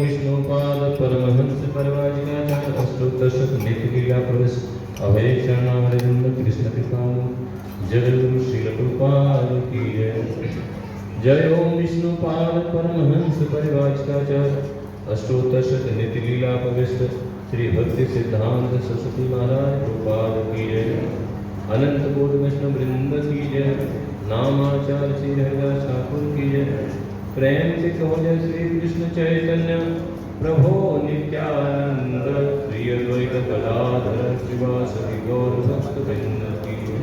विष्णुपाद परमहंस परिव्राजकाचार्य अष्टोत्तरशत नित्य लीला प्रवेश अभय शरणानंद कृष्ण कृपाणु जगद्गुरु श्रील प्रभुपाद की जय। जय ओम विष्णुपाद परमहंस परिव्राजकाचार्य अष्टोत्तरशत नित्य लीला प्रवेश श्री भक्ति सिद्धांत सरस्वती महाराज प्रभुपाद की जय। अनंत कोटि वैष्णव वृंद की जय। नामाचार्य श्री हरिदास ठाकुर की जय। प्रेम से कहो जय श्री कृष्ण चैतन्य प्रभो नित्यानंद श्री अद्वैत गदाधर श्रीवासदि गौर भक्तवृंद की जय।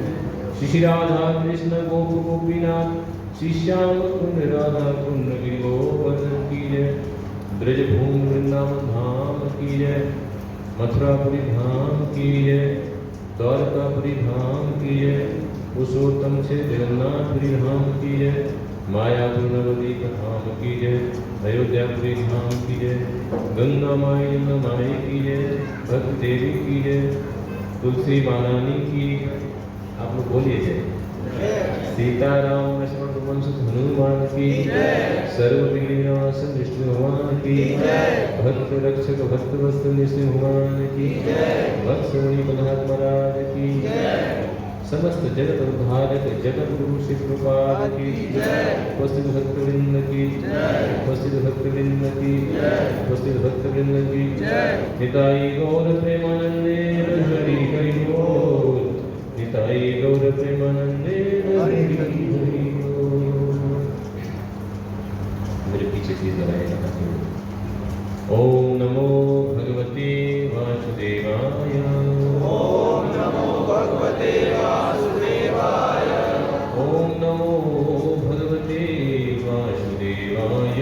श्री राधा कृष्ण गोप गोपीनाथ श्री श्याम कुंड राधा कुंड गिरिगोवर्धन की जय। ब्रजभूमि वृंदावन धाम की जय। मथुरापुरी धाम की जय। द्वारकापुरी धाम की जय। पुरुषोत्तम से जगन्नाथपुरी धाम की जय। मायापुर नवदीप धाम की जय। अयोध्यापुरी धाम की जय। गंगा माई यमुना माई की जय। भक्त देवी की जय। तुलसी महारानी की, आप लोग बोलिए जय। सीताराम लक्ष्मण वंश हनुमान की सर्व विघ्ननाश विष्णु भगवान की भक्त रक्षक भक्त वस्तु नृसिंह भगवान की भक्त सोनी प्रहलाद महाराज की समस्त जगत उद्धारक जगत गुरु श्री प्रभुपाद की उपस्थित भक्तवृंद की उपस्थित भक्तवृंद की उपस्थित भक्तवृंद की निताई गौर प्रेमानंदे हरि हरि बोल। निताई गौर प्रेमानंदे हरि हरि बोल। मेरे पीछे चीज लगाएगा। ओम नमो भगवते वासुदेवाय। ओम नमो भगवते वासुदेवाय। ओम नमो भगवते वासुदेवाय।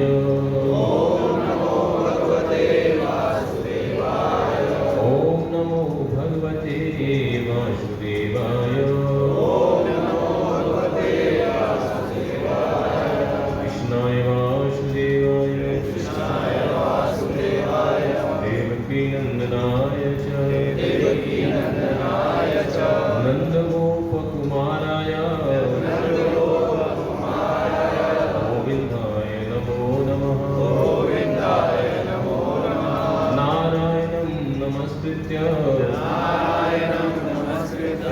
ओम नमो भगवते वासुदेवाय। ओम नमो भगवते वासुदेवाय। ओम नमो भगवते वासुदेवाय। कृष्णाय वासुदेवाय। कृष्णाय वासुदेवाय। देवकी नंदनाय च। देवकी नंदनाय च। नंदगोपकुमाराय। नंदगोपकुमाराय। गोविन्दाय नमो नमः। गोविन्दाय नमो नमः। नारायणं नमस्कृत्य नारायणं नमस्कृत्य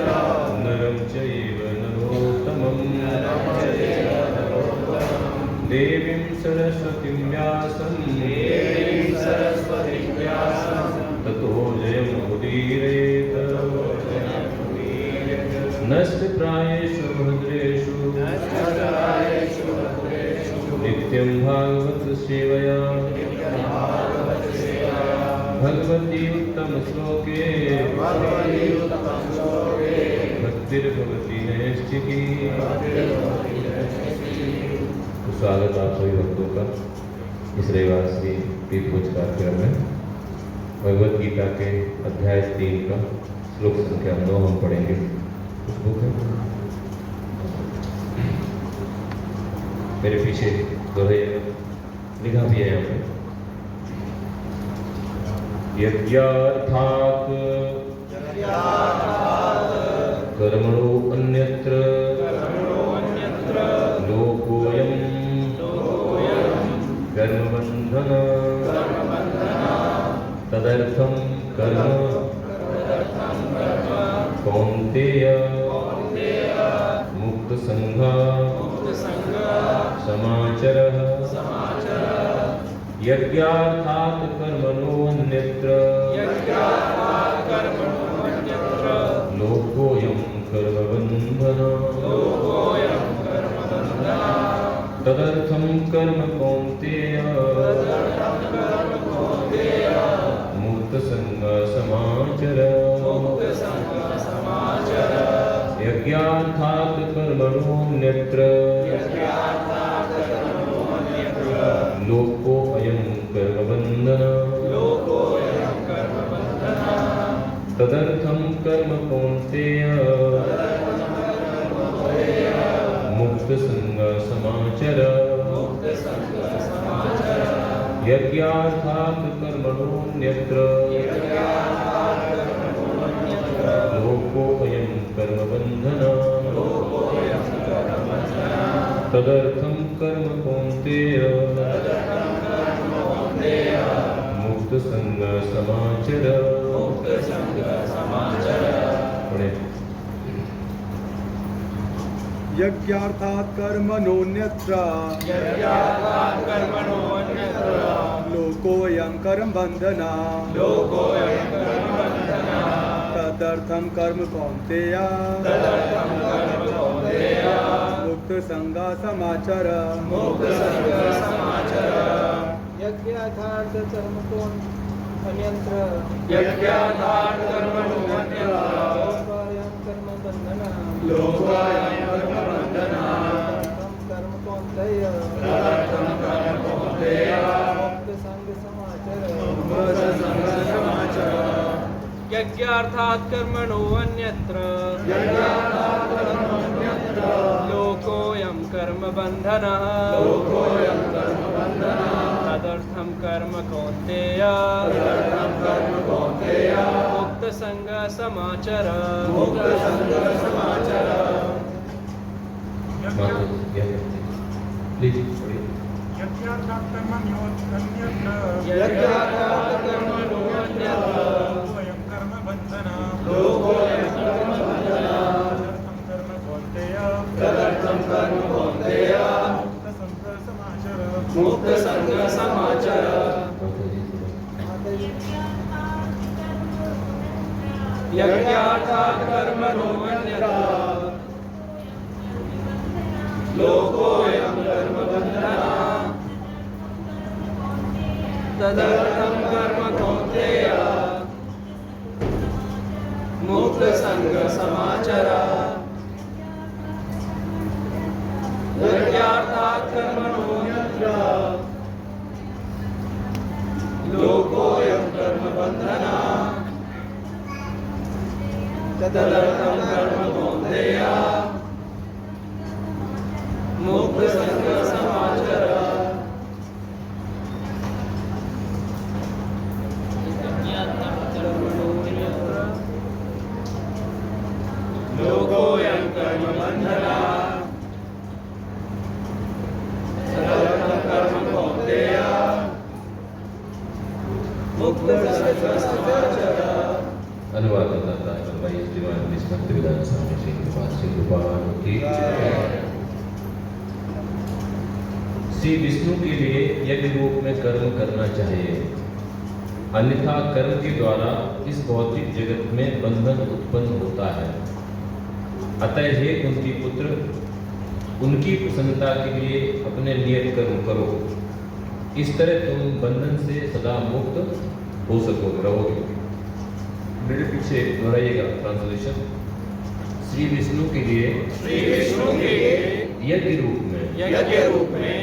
नरं चैव नरोत्तमं नरं चैव नरोत्तमं देवीं सरस्वतीं व्यासं देवीं सरस्वतीं व्यासं ततो जयमुदीरयेत्। नष्टप्रायेषु भद्रेषु नष्टप्रायेषु भद्रेषु नित्यं भागवत सेवया भगवती उत्तम श्लोके भगवती उत्तम श्लोके भक्तिर्भवति नैष्ठिकी। तो स्वागत आप सभी भक्तों का इस रविवार श्री तीर्थभोज कार्यक्रम में। भगवद गीता के अध्याय 3 का श्लोक संख्या 9 हम पढ़ेंगे। कुछ बुक है मेरे पीछे दोहराइएगा, लिखा भी है यहाँ पे। यज्ञार्थात् कर्मणो अन्यत्र लोकोऽयं कर्मबन्धन तदर्थं कर्म कौन्तेय मुक्तसंगा समाचरः। यज्ञार्थात् कर्मणो अन्यत्र लोकोऽयं कर्मबन्धन तदर्थं कर्म कौन्तेय मुक्तसंगा समाचर। यज्ञार्थात् कर्मणो अन्यत्र लोकोऽयं कर्मबन्धन तदर्थं कर्म कौन्तेय मुक्तसंगा समाचर। यज्ञार्थात् कर्मणो अन्यत्र लोकोऽयं कर्मबन्धन तदर्थं कर्म कौन्तेय समाचर। मुक्त संग समाचर। पढ़े। यज्ञार्थात् कर्मणोऽन्यत्र यज्ञार्थात् कर्मणोऽन्यत्र लोकोऽयं कर्म बन्धना लोकोऽयं कर्मबन्धनः तदर्थं कर्म कौन्तेय तदर्थं कर्म कौन्तेय मुक्तसंगा समाचर। मुक्तसंग समाचर। यज्ञार्थात् कर्म कौन अन्यत्र यज्ञार्थात् कर्मणोऽन्यत्र लोकायं कर्म बंधना लोकायं कर्म बन्धनः कर्म कौन्तेय तदर्थं कर्म कौन्तेय मुक्त संग समाचर। मुक्तसंग समाचर। यज्ञार्थात् कर्मणो अन्यत्र यज्ञार्थात् कर्मणोऽन्यत्र लोकोऽयं कर्म बंधनः लोकोऽयं कर्म बन्धनः तदर्थं कर्म कौन्तेय तदर्थं कर्म कौन्तेय मुक्त संग समाचर। मुक्तसंग समाचर। प्लीज पढ़िए। यज्ञार्थात् कर्मण्योऽन्यत्र यज्ञार्थात् कर्मणोऽन्यत्र लोकोऽयं कर्म बन्धनः लोकोऽयं कर्म बन्धनः तदर्थं कर्म कौन्तेय तदर्थं कर्म कौन्तेय मुक्तसंग समाचर। मुक्तसंग समाचर। यज्ञार्थात् कर्मणोऽन्यत्र लोकोऽयं कर्म बन्धनः तदर्थं कर्म कौन्तेय मुक्तसंग समाचर। यज्ञार्थात् कर्मणोऽन्यत्र लोकोऽयं कर्म बन्धनः तदर्थं कर्म कौन्तेय मुक्तसंग समाचर। लोकोऽयं कर्म बन्धनः तदर्थं कर्म कौन्तेय मुक्तसंग समाचर। अनुवाद करता है भाई दीवान निष्पत्ति विधान स्वामी श्री कृपाल की जय। श्री विष्णु के लिए यज्ञ रूप में कर्म करना चाहिए, अन्यथा कर्म के द्वारा इस भौतिक जगत में बंधन उत्पन्न होता है। अतः हे कुंती पुत्र, उनकी प्रसन्नता के लिए अपने नियत कर्म करो, इस तरह तुम बंधन से सदा मुक्त हो रहोगे। मेरे पीछे दोहराइएगा ट्रांसलेशन। श्री विष्णु के लिए यज्ञ रूप में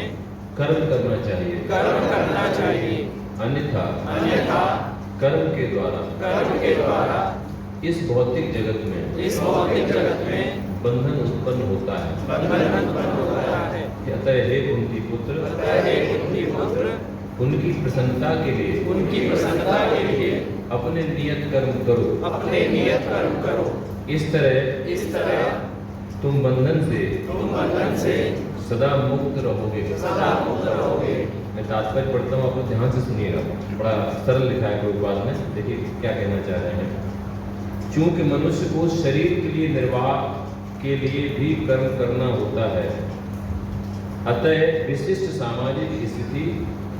कर्म करना चाहिए, अन्यथा कर्म के द्वारा इस भौतिक जगत में बंधन उत्पन्न होता है। अतः हे कुंती पुत्र, उनकी प्रसन्नता के लिए अपने नियत कर्म करो, इस तरह तुम बंधन से सदा मुक्त रहोगे। मैं तात्पर्य पढ़ता हूँ, आप लोग ध्यान से सुनिएगा, बड़ा सरल लिखा है प्रभुपाद ने। देखिए क्या कहना चाह रहे हैं। चूंकि मनुष्य को शरीर के लिए निर्वाह के लिए भी कर्म करना होता है, अतः विशिष्ट सामाजिक स्थिति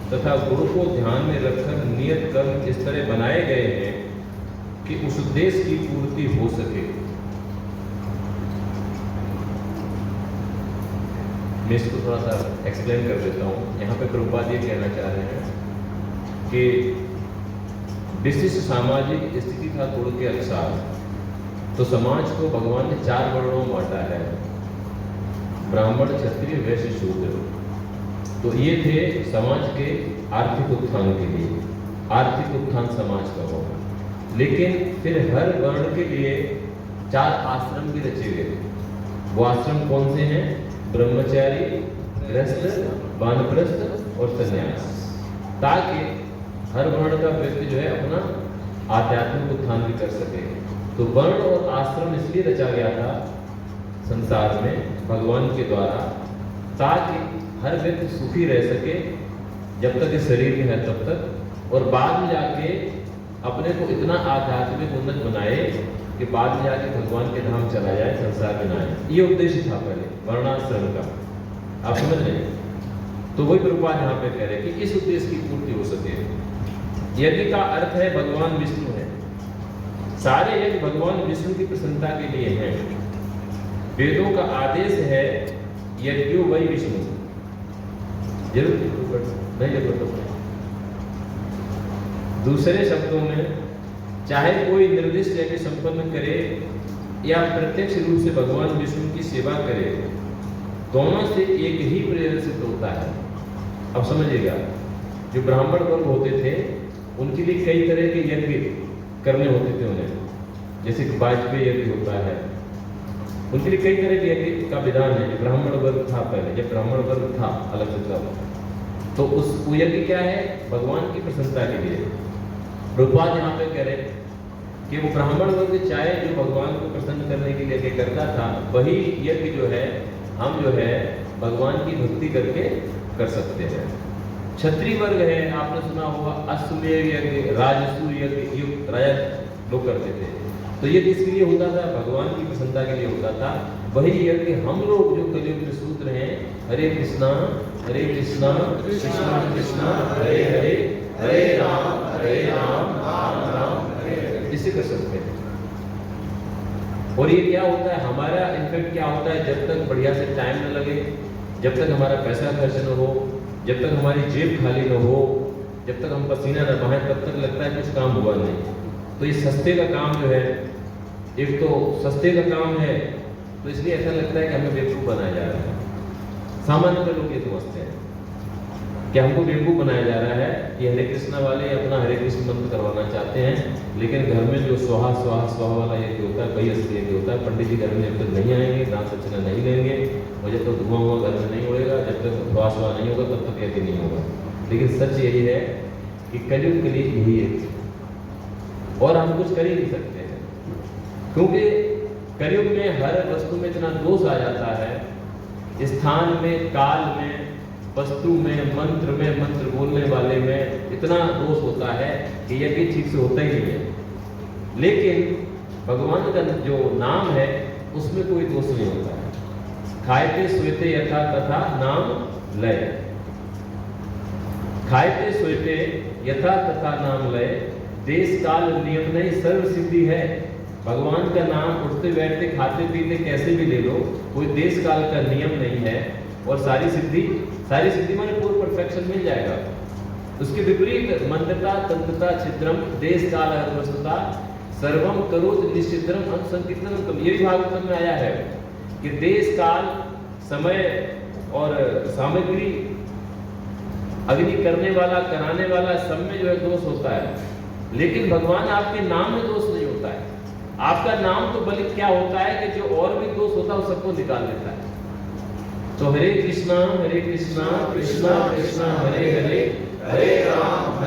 तथा गुण को ध्यान में रखकर नियत कर्म इस तरह बनाए गए हैं कि उस उद्देश्य की पूर्ति हो सके। मैं इसको थोड़ा सा एक्सप्लेन कर देता हूँ। यहाँ पे प्रभुपाद ये कहना चाह रहे हैं कि विशिष्ट सामाजिक स्थिति था गुण के अनुसार तो समाज को भगवान ने 4 वर्णों में बांटा है, ब्राह्मण, क्षत्रिय, वैश्य, शूद्र। तो ये थे समाज के आर्थिक उत्थान के लिए, आर्थिक उत्थान समाज का होगा। लेकिन फिर हर वर्ण के लिए 4 आश्रम भी रचे गए। वो आश्रम कौन से हैं? ब्रह्मचारी, गृहस्थ, वानप्रस्थ और सन्यास, ताकि हर वर्ण का व्यक्ति जो है अपना आध्यात्मिक उत्थान भी कर सके। तो वर्ण और आश्रम इसलिए रचा गया था संसार में भगवान के द्वारा, ताकि हर व्यक्ति सुखी रह सके जब तक इस शरीर में है तब तक, और बाद में जाके अपने को इतना आध्यात्मिक उन्नत बनाए कि बाद में जाके भगवान के धाम चला जाए, संसार में ना आए। ये उद्देश्य था पहले वर्णाश्रम का, आप समझ रहे हैं? तो वही प्रभुपाद यहाँ पे कह रहे हैं कि इस उद्देश्य की पूर्ति हो सके। यज्ञ का अर्थ है भगवान विष्णु है। सारे यज्ञ भगवान विष्णु की प्रसन्नता के लिए हैं। वेदों का आदेश है यज्ञो वही विष्णु। जरूर नहीं जरूरत। दूसरे शब्दों में चाहे कोई निर्दिष्ट यज्ञ संपन्न करे या प्रत्यक्ष रूप से भगवान विष्णु की सेवा करे, दोनों से एक ही प्रयोजन सिद्ध होता है। अब समझिएगा, जो ब्राह्मण वर्ग होते थे उनके लिए कई तरह के यज्ञ करने होते थे उन्हें, जैसे कि वाजपेयी यज्ञ होता है, उनके लिए कई तरह के यज्ञ का विधान है। जो ब्राह्मण वर्ग था पहले, जब ब्राह्मण वर्ग था अलग से था, तो उस यज्ञ क्या है? भगवान की प्रसन्नता के लिए। प्रभुपाद यहाँ पे कह रहे कि वो ब्राह्मण वर्ग चाहे जो भगवान को प्रसन्न करने के लिए करता था, वही यज्ञ जो है हम जो है भगवान की भक्ति करके कर सकते हैं। क्षत्रिय वर्ग है, आपने सुना होगा अश्वमेध यज्ञ, राजसूय यज्ञ राजा लोग करते थे। तो ये किसके लिए होता था? भगवान की प्रसन्नता के लिए होता था। वही यज्ञ हम लोग जो कलयुग में सूत्र हैं, हरे कृष्णा कृष्णा कृष्णा हरे हरे, हरे राम राम राम हरे हरे, इसे कर सकते हैं। और ये क्या होता है हमारा, इनफेक्ट क्या होता है, जब तक बढ़िया से टाइम न लगे, जब तक हमारा पैसा खर्च न हो, जब तक हमारी जेब खाली न हो, जब तक हम पसीना न बहाएं, तब तक लगता है कुछ काम हुआ नहीं। तो ये सस्ते का काम जो है, एक तो सस्ते का काम है, तो इसलिए ऐसा लगता है कि हमें बेवकूफ़ बनाया जा रहा है। सामान्य लोग ये समझते हैं कि हमको बेवकूफ़ बनाया जा रहा है कि हरे कृष्णा वाले अपना हरे कृष्ण मंत्र करवाना चाहते हैं, लेकिन घर में जो स्वाहा स्वाहा स्वाहा वाला यज्ञ होता है, वही असली यज्ञ होता है। पंडित जी घर में जब तक नहीं आएंगे, दान दक्षिणा नहीं लेंगे, और जब तक धुआं हुआ घर में नहीं उड़ेगा, जब तक स्वाहा स्वाहा नहीं होगा, तब तक यज्ञ नहीं होगा। लेकिन सच यही है कि कलयुग के लिए यही है, और हम कुछ कर ही नहीं सकते हैं, क्योंकि कलयुग में हर वस्तु में इतना दोष आ जाता है, स्थान में, काल में, वस्तु में, मंत्र में, मंत्र बोलने वाले में इतना दोष होता है कि यज्ञ ठीक से होता ही नहीं है। लेकिन भगवान का जो नाम है उसमें कोई दोष नहीं होता है। खायते सोते यथा तथा नाम लय, खायते सोते यथा तथा नाम लय, देश काल नियम नहीं सर्व सिद्धि है। भगवान का नाम उठते बैठते खाते पीते कैसे भी ले लो, कोई देश काल का नियम नहीं है, और सारी सिद्धि माने पूर्ण परफेक्शन मिल जाएगा। उसके विपरीत मंत्रता तंत्रता छिद्रम देश काल वस्तुता सर्वम करोत निश्चिद्रम अनुसंकीर्तनम, ये भी भागवत में आया है कि देश काल समय और सामग्री, अग्नि करने वाला कराने वाला सब में जो है दोष होता है, लेकिन भगवान आपके नाम में दोष नहीं होता है। आपका नाम तो बल्कि क्या होता है कि जो और भी दोष होता है वो सबको निकाल देता है। तो हरे कृष्णा कृष्णा कृष्णा हरे हरे, हरे राम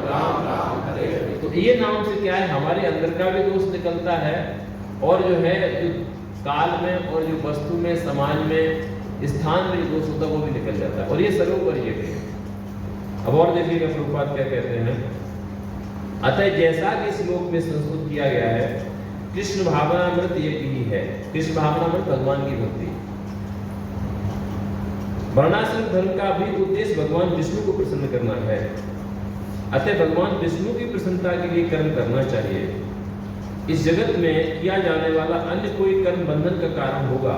राम राम हरे हरे। तो ये नाम से क्या है, हमारे अंदर का भी दोष निकलता है, और जो है जो काल में और जो वस्तु में, समाज में, स्थान में दोष होता है वो भी निकल जाता है, और ये सर्वोपरि यज्ञ है। अब और देखिएगा प्रभुपाद क्या कहते हैं। अतः जैसा कि श्लोक में संस्कृत किया गया है, कृष्ण भावनामृत यज्ञ ही है। कृष्ण भावनामृत भगवान की भक्ति। वर्णाश्रम धर्म का भी उद्देश्य भगवान विष्णु को प्रसन्न करना है। अतः भगवान विष्णु की प्रसन्नता के लिए कर्म करना चाहिए। इस जगत में किया जाने वाला अन्य कोई कर्म बंधन का कारण होगा,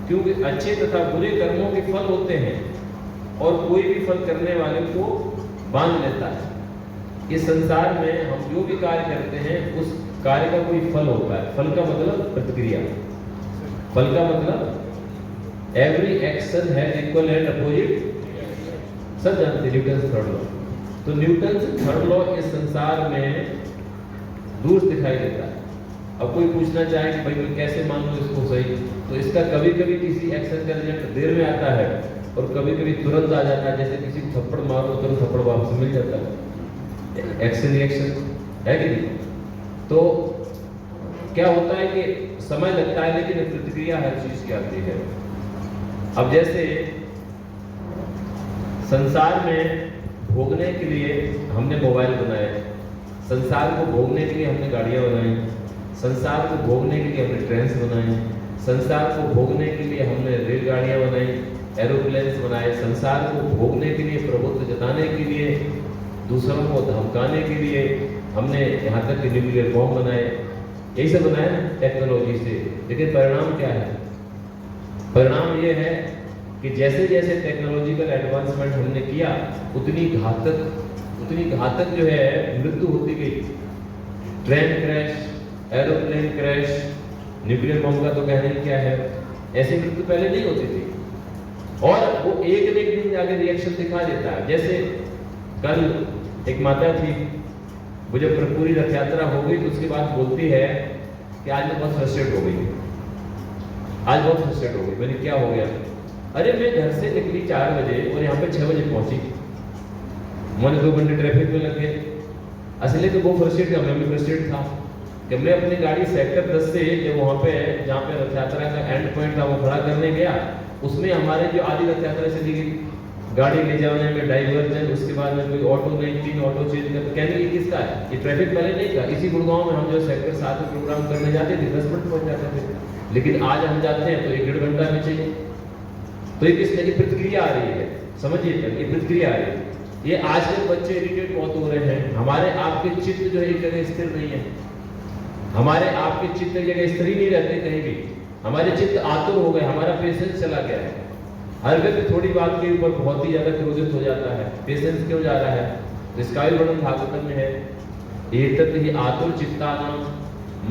क्योंकि अच्छे तथा बुरे कर्मों के फल होते हैं, और कोई भी फल करने वाले को बांध लेता है। इस संसार में हम जो भी कार्य करते हैं उस कार्य का कोई फल होता है। फल का मतलब प्रतिक्रिया, फल का मतलब every action has equal and opposite, सब जानते न्यूटन थर्ड लॉ। तो न्यूटन थर्ड लॉ इस संसार में दूर दिखाई देता है। अब कोई पूछना चाहे कि भाई मैं कैसे मान लूं इसको सही, तो इसका कभी कभी किसी एक्शन का रिजल्ट देर में आता है, और कभी कभी तुरंत आ जाता है। जैसे किसी को थप्पड़ मारो तुरंत थप्पड़ वापस मिल जाता है, एक्शन रिएक्शन है कि नहीं। तो क्या होता है कि समय लगता है, लेकिन प्रतिक्रिया हर चीज की आती है। अब जैसे संसार में भोगने के लिए हमने मोबाइल बनाए, संसार को भोगने के लिए हमने गाड़ियाँ बनाई, संसार को भोगने के लिए हमने ट्रेन्स बनाए, संसार को भोगने के लिए हमने रेलगाड़ियाँ बनाई, एरोप्लेन्स बनाए, संसार को भोगने के लिए, प्रभुत्व जताने के लिए, दूसरों को धमकाने के लिए हमने यहाँ तक कि न्यूक्लियर बॉम्ब बनाए। यही सब बनाया ना टेक्नोलॉजी से। लेकिन परिणाम क्या है? परिणाम ये है कि जैसे जैसे टेक्नोलॉजिकल एडवांसमेंट हमने किया उतनी घातक जो है मृत्यु होती गई। Train crash, aeroplane crash, nuclear bomb का तो कहना ही क्या है, ऐसी मृत्यु पहले नहीं होती थी। और वो एक न एक दिन जाके रिएक्शन दिखा देता है। जैसे कल एक माता थी, वो जब पूरी रथ यात्रा हो गई तो उसके बाद बोलती है कि आज मैं बहुत फ्रस्ट्रेट हो गई, आज बहुत फ्रस्ट्रेट हो गई। मैंने क्या हो गया? अरे मैं घर से निकली 4 बजे और यहाँ पे 6 बजे पहुंची, मैंने 2 घंटे ट्रैफिक में लग गए। असली तो वो फ्रस्ट्रेट था, मैं भी फ्रस्ट्रेट था कि मैं अपनी गाड़ी सेक्टर 10 से जब वहाँ पे जहाँ पे रथ यात्रा का एंड पॉइंट था वो खड़ा करने गया, उसमें हमारे जो आधी रथ यात्रा चली गई, गाड़ी ले जाने में डाइवर्जन, उसके बाद में कोई ऑटो नहीं, 3 ऑटो चेंज कर। कहने ये किसका है? ये ट्रैफिक पहले नहीं था। इसी गुड़गांव में हम जो सेक्टर 7 में प्रोग्राम करने जाते थे 10 मिनट पहुंच जाते थे, लेकिन आज हम जाते हैं तो 1-1.5 घंटा में चाहिए। तो ये किस तरह की प्रतिक्रिया आ रही है? समझिए, ये प्रतिक्रिया आ रही है। ये आज के बच्चे इरिटेट बहुत हो रहे हैं। हमारे आपके चित्त जो है एक जगह स्थिर नहीं है, हमारे आपके चित्त एक जगह स्थिर ही नहीं रहते कहीं भी। हमारे चित्त आतुर हो गए, हमारा पेशेंस चला गया है। हर व्यक्ति थोड़ी बात के ऊपर बहुत ही ज्यादा क्रोधित हो जाता है। पेशेंस क्यों जा रहा है? तो इसका भी वर्णन भागवत में है। एतत् हि आतुर चित्तानां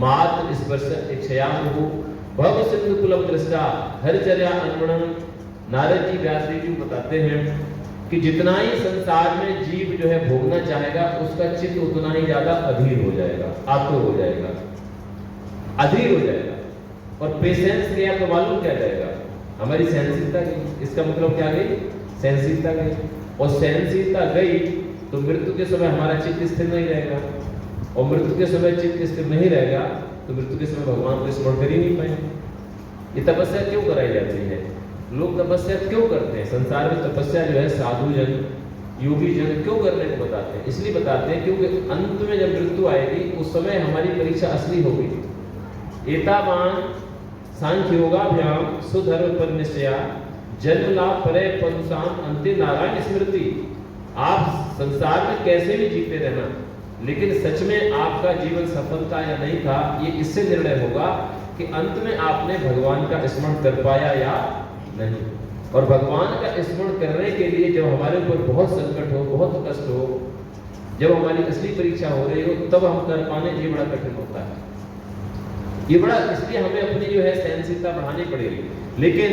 मात्र स्पर्श इच्छयामु भव सिंधु कुलम दृष्टा हरिचर्या अनुगुणम। नारद जी व्यास जी बताते हैं कि जितना ही संसार में जीव जो है भोगना चाहेगा उसका चित्त उतना ही ज्यादा अधीर हो जाएगा, आतुर हो जाएगा, अधीर हो जाएगा। और पेशेंस गया तो मालूम क्या जाएगा? हमारी सहनशीलता गई। इसका मतलब क्या गई? सहनशीलता गई। और सहनशीलता गई तो मृत्यु के समय हमारा चित्त स्थिर नहीं रहेगा, और मृत्यु के समय चित्त स्थिर नहीं रहेगा तो मृत्यु के समय भगवान को स्मरण कर ही नहीं पाएंगे। ये तपस्या क्यों कराई जाती है? लोग तपस्या क्यों करते हैं? संसार में तपस्या जो है साधु जन, योगी जन क्यों करने को बताते हैं? इसलिए बताते हैं क्योंकि अंत में जब मृत्यु आएगी उस समय हमारी परीक्षा असली होगी। एतावान सांख्य योगाभ्याम सुधर्म पर निश्चया जन्म लाभ परे पनुसाम अंत्य नारायण स्मृति। आप संसार में कैसे भी जीते रहना, लेकिन सच में आपका जीवन सफल था या नहीं था ये इससे निर्णय होगा कि अंत में आपने भगवान का स्मरण कर पाया या नहीं। और भगवान का स्मरण करने के लिए जब हमारे ऊपर बहुत संकट हो, बहुत कष्ट हो, जब हमारी असली परीक्षा हो रही हो, तब हम कर पाने ये बड़ा कठिन होता है। ये बड़ा, इसलिए हमें अपनी जो है सहनशीलता बढ़ानी पड़ेगी। लेकिन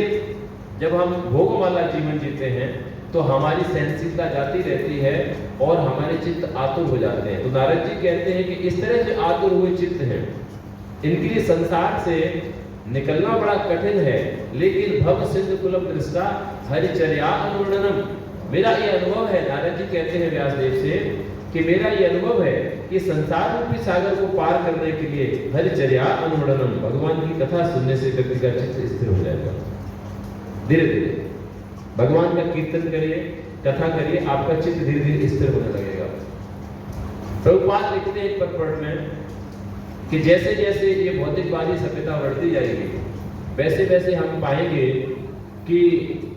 जब हम भोग वाला जीवन जीते हैं तो हमारी सहनशीलता जाती रहती है और हमारे चित्त आतुर हो जाते हैं। तो नारद जी कहते हैं कि इस तरह से आतुर हुए चित्त हैं, इनके लिए संसार से निकलना बड़ा कठिन है। लेकिन भव सिंधु कुलम दृष्टा हरिचर्या अनुवर्णनम। मेरा ये अनुभव है, नारद जी कहते हैं व्यासदेव से कि मेरा ये अनुभव है कि संसार रूपी सागर को पार करने के लिए हरिचर्या अनुवर्णनम, भगवान की कथा सुनने से व्यक्ति का चित्त स्थिर हो जाएगा। धीरे धीरे भगवान का कीर्तन करिए, कथा करिए, आपका चित्त धीरे धीरे स्थिर होने लगेगा। प्रभुपाद लिखते हैं एक पद में कि जैसे जैसे ये भौतिकवादी सभ्यता बढ़ती जाएगी वैसे वैसे हम पाएंगे कि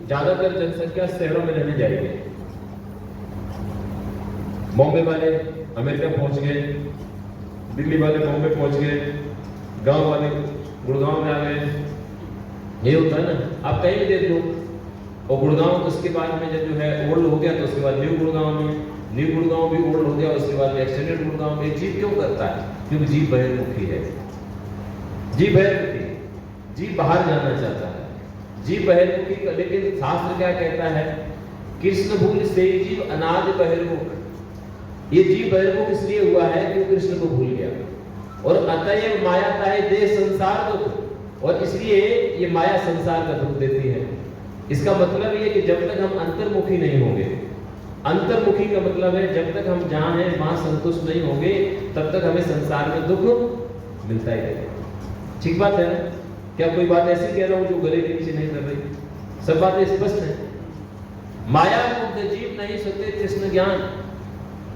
ज्यादातर जनसंख्या शहरों में रहने जाएगी। बॉम्बे वाले अमेरिका पहुंच गए, दिल्ली वाले बॉम्बे पहुंच गए, गांव वाले गुड़गांव में आ गए। ये होता है ना, आप कहीं भी देख लो। और गुड़गांव उसके बाद में जब जो है ओल्ड हो गया तो उसके बाद न्यू गुड़गांव में, न्यू गुड़गांव भी ओल्ड हो गया, उसके बाद एक्सटेंडेड गुड़गांव में। जीव क्यों करता है? क्योंकि जीव बहिर्मुखी है। जीव बहिर्मुखी, जीव बाहर जाना चाहता है, जीव बहिर्मुखी। लेकिन शास्त्र क्या कहता है? कृष्ण भूल से जीव अनादि बहिर्मुख। ये जीव बहिर्मुख इसलिए हुआ है कि कृष्ण को भूल गया। और अतएव माया ताए दे संसार दुख, और इसलिए ये माया संसार का दुख देती है। इसका मतलब ये कि जब तक हम अंतर्मुखी नहीं होंगे, अंतर्मुखी का मतलब है जब तक हम जहां हैं वहां संतुष्ट नहीं होंगे तब तक हमें संसार में दुख मिलता ही रहेगा। ठीक बात है ना? क्या कोई बात ऐसी कह रहा हूं जो गले के नीचे नहीं कर रही? सब बातें स्पष्ट है। माया मुक्त जीव नहीं सकते कृष्ण ज्ञान।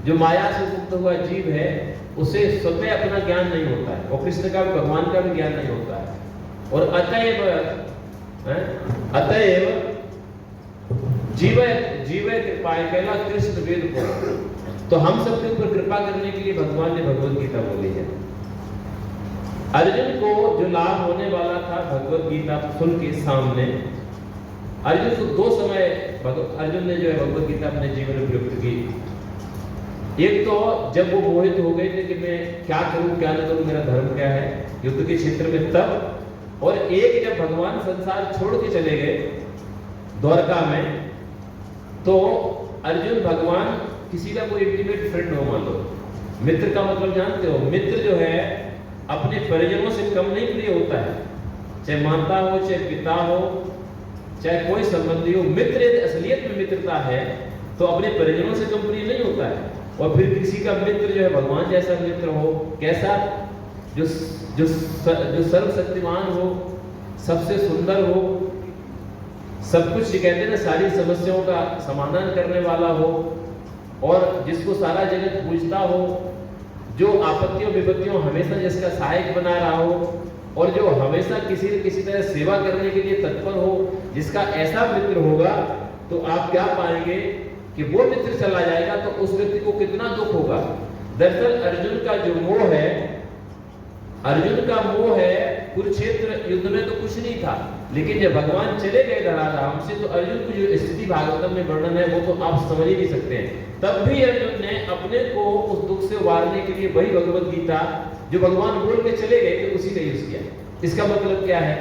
जो माया से मुक्त हुआ जीव है उसे स्वतः अपना ज्ञान नहीं होता है और कृष्ण का भी, भगवान का भी ज्ञान नहीं होता है। और अतएव जीव कृपा कहला कृष्ण वेद को। तो हम सबके ऊपर कृपा करने के लिए भगवान ने भगवत गीता बोली है। अर्जुन को जो लाभ होने वाला था भगवत गीता सुन के सामने, अर्जुन को दो समय अर्जुन ने जो है भगवत गीता अपने जीवन में प्रयुक्त की। एक तो जब वो मोहित हो गए थे कि मैं क्या करूं क्या न करूं, मेरा धर्म क्या है युद्ध के क्षेत्र में, तब। और एक जब भगवान संसार छोड़ के चले गए द्वारका में, तो अर्जुन भगवान किसी का कोई इंटीमेट फ्रेंड हो, मान लो मित्र का मतलब जानते हो, मित्र जो है अपने परिजनों से कम नहीं प्रिय होता है, चाहे माता हो चाहे पिता हो चाहे कोई संबंधी हो। मित्र यदि असलियत में मित्रता है तो अपने परिजनों से कम प्रिय नहीं होता है। और फिर किसी का मित्र जो है भगवान जैसा मित्र हो, कैसा, जो सर्वशक्तिमान हो, सबसे सुंदर हो, सब कुछ कहते हैं ना सारी समस्याओं का समाधान करने वाला हो, और जिसको सारा जगत पूजता हो, जो आपत्तियों विपत्तियों हमेशा जिसका सहायक बना रहा हो, और जो हमेशा किसी न किसी तरह सेवा करने के लिए तत्पर हो, जिसका ऐसा मित्र होगा तो आप क्या पाएंगे कि वो मित्र चला जाएगा तो उस व्यक्ति को कितना दुख होगा। दरअसल अर्जुन का जो मोह है, अर्जुन का मोह है कुरुक्षेत्र युद्ध में तो कुछ नहीं था, लेकिन जब भगवान चले गए धराधाम से तो अर्जुन की जो स्थिति भागवतम में वर्णन है वो तो आप समझ ही नहीं सकते हैं। तब भी अर्जुन ने अपने को उस दुख से उबारने के लिए वही भगवत गीता जो भगवान बोल के चले गए थे उसी का यूज किया। इसका मतलब क्या है?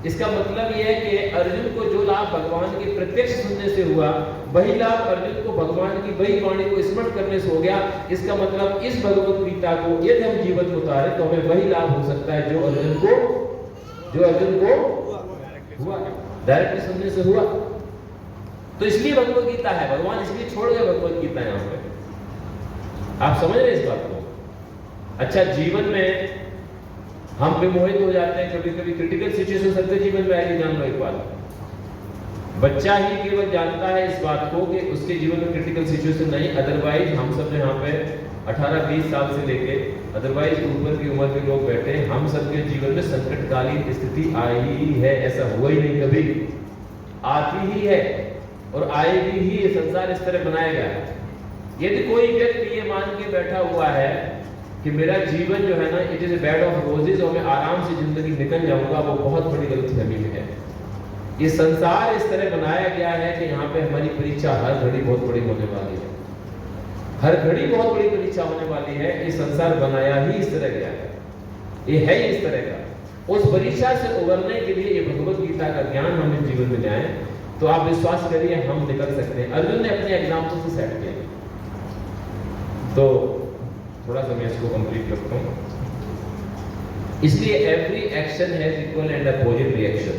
इसका मतलब यह है कि अर्जुन को जो लाभ भगवान के प्रत्यक्ष सुनने से हुआ, वही लाभ अर्जुन को भगवान की वही वाणी को स्मरण करने से हो गया। इसका मतलब इस भगवत गीता को यदि हम जीवन में उतारे तो हमें वही लाभ हो सकता है जो अर्जुन को हुआ, डायरेक्टली सुनने से हुआ। तो इसलिए भगवत गीता है, भगवान इसलिए छोड़ गए भगवत गीता यहाँ पे। आप समझ रहे इस बात को? अच्छा, जीवन में हम विमोहित हो जाते हैं, कभी कभी क्रिटिकल सिचुएशन सबके जीवन में आएगी। जान लो एक बात, बच्चा ही केवल जानता है इस बात को कि उसके जीवन में क्रिटिकल सिचुएशन नहीं, अदरवाइज हम सब जो यहाँ पे 18-20 साल से लेके अदरवाइज ऊपर की उम्र के लोग बैठे हैं, हम सबके जीवन में संकटकालीन स्थिति आई ही है। ऐसा हुआ ही नहीं, कभी आती ही है और आएगी ही। ये संसार इस तरह बनाया गया है। यदि कोई व्यक्ति ये मान के बैठा हुआ है कि मेरा जीवन जो है ना it is a bed of roses और मैं आराम से जिंदगी निकल जाऊंगा, वो बहुत बड़ी गलतफहमी में है। ये संसार इस तरह बनाया गया है कि यहाँ पे हमारी परीक्षा हर घड़ी बहुत बड़ी होने वाली है, हर घड़ी बहुत बड़ी परीक्षा होने वाली है। ये संसार बनाया ही इस तरह गया है, ये है ही इस तरह का। उस परीक्षा से उबरने के लिए ये भगवत गीता का ज्ञान हमें जीवन में जाए तो आप विश्वास करिए हम निकल सकते हैं। अर्जुन ने अपने एग्जाम्पल से सेट किया। तो थोड़ा सा मैं इसको कंप्लीट करता हूँ। इसलिए every action has equal and opposite reaction.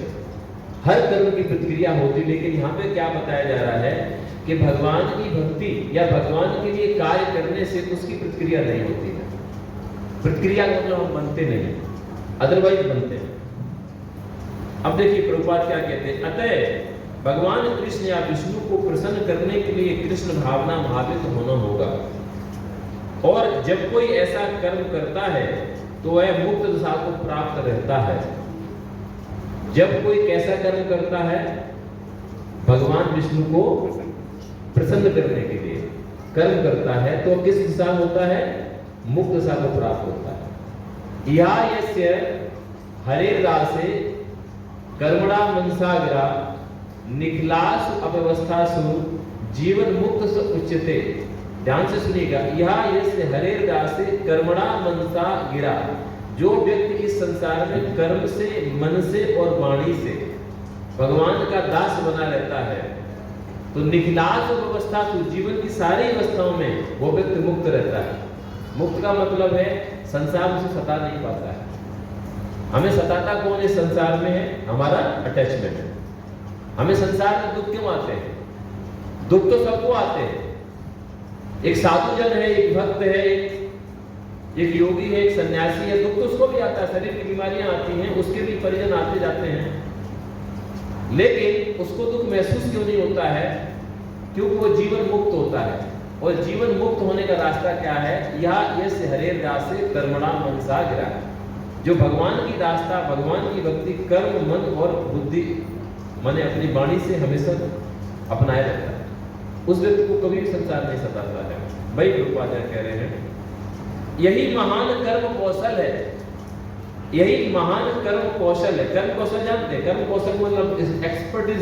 हर कर्म की प्रतिक्रिया होती, लेकिन यहाँ पे क्या बताया जा रहा है कि भगवान की भक्ति या भगवान के लिए कार्य करने से उसकी प्रतिक्रिया नहीं होती है। प्रतिक्रिया का मतलब हम बनते नहीं, अदरवाइज बनते हैं। अब देखिए प्रभुपाद क्या कहते हैं, अतः भगवान कृष्ण या विष्णु को प्रसन्न करने के लिए कृष्ण भावना भावित होना होगा। और जब कोई ऐसा कर्म करता है तो वह मुक्त दशा को प्राप्त रहता है। जब कोई कैसा कर्म करता है? भगवान विष्णु को प्रसन्न करने के लिए कर्म करता है तो किस दशा होता है? मुक्त दशा को प्राप्त होता है। या यस्य हरे दासे कर्मणा मनसा गिरा निखिलासु अव्यवस्थासु जीवन मुक्त स उच्यते। ध्यान से सुनिएगा, यह यस्य हरे दासे कर्मणा मनसा गिरा, जो व्यक्ति इस संसार में कर्म से, मन से और वाणी से भगवान का दास बना रहता है तो निखिलास अवस्था तो जीवन की सारी अवस्थाओं में वो व्यक्ति मुक्त रहता है। मुक्त का मतलब है संसार उसे सता नहीं पाता है। हमें सताता कौन इस संसार में है? हमारा अटैचमेंट। हमें संसार में दुख क्यों आते हैं? दुख तो सबको आते हैं। एक साधु जन है, एक भक्त है, एक योगी है, एक सन्यासी है, दुख तो उसको भी आता है। शरीर की बीमारियां आती हैं, उसके भी परिजन आते जाते हैं, लेकिन उसको दुख महसूस क्यों नहीं होता है? क्योंकि वो जीवन मुक्त होता है। और जीवन मुक्त होने का रास्ता क्या है? यह यस्य हरेर दासे कर्मणा मनसा गिरा। जो भगवान की रास्ता, भगवान की भक्ति कर्म, मन और बुद्धि माने अपनी वाणी से हमेशा अपनाए रखता है, उस व्यक्ति को कभी भी संसार नहीं सताता है। भाई प्रभुपाद कह रहे हैं यही महान कर्म कौशल है, यही महान कर्म कौशल है। कर्म कौशल जानते हैं? कर्म कौशल मतलब एक्सपर्टीज,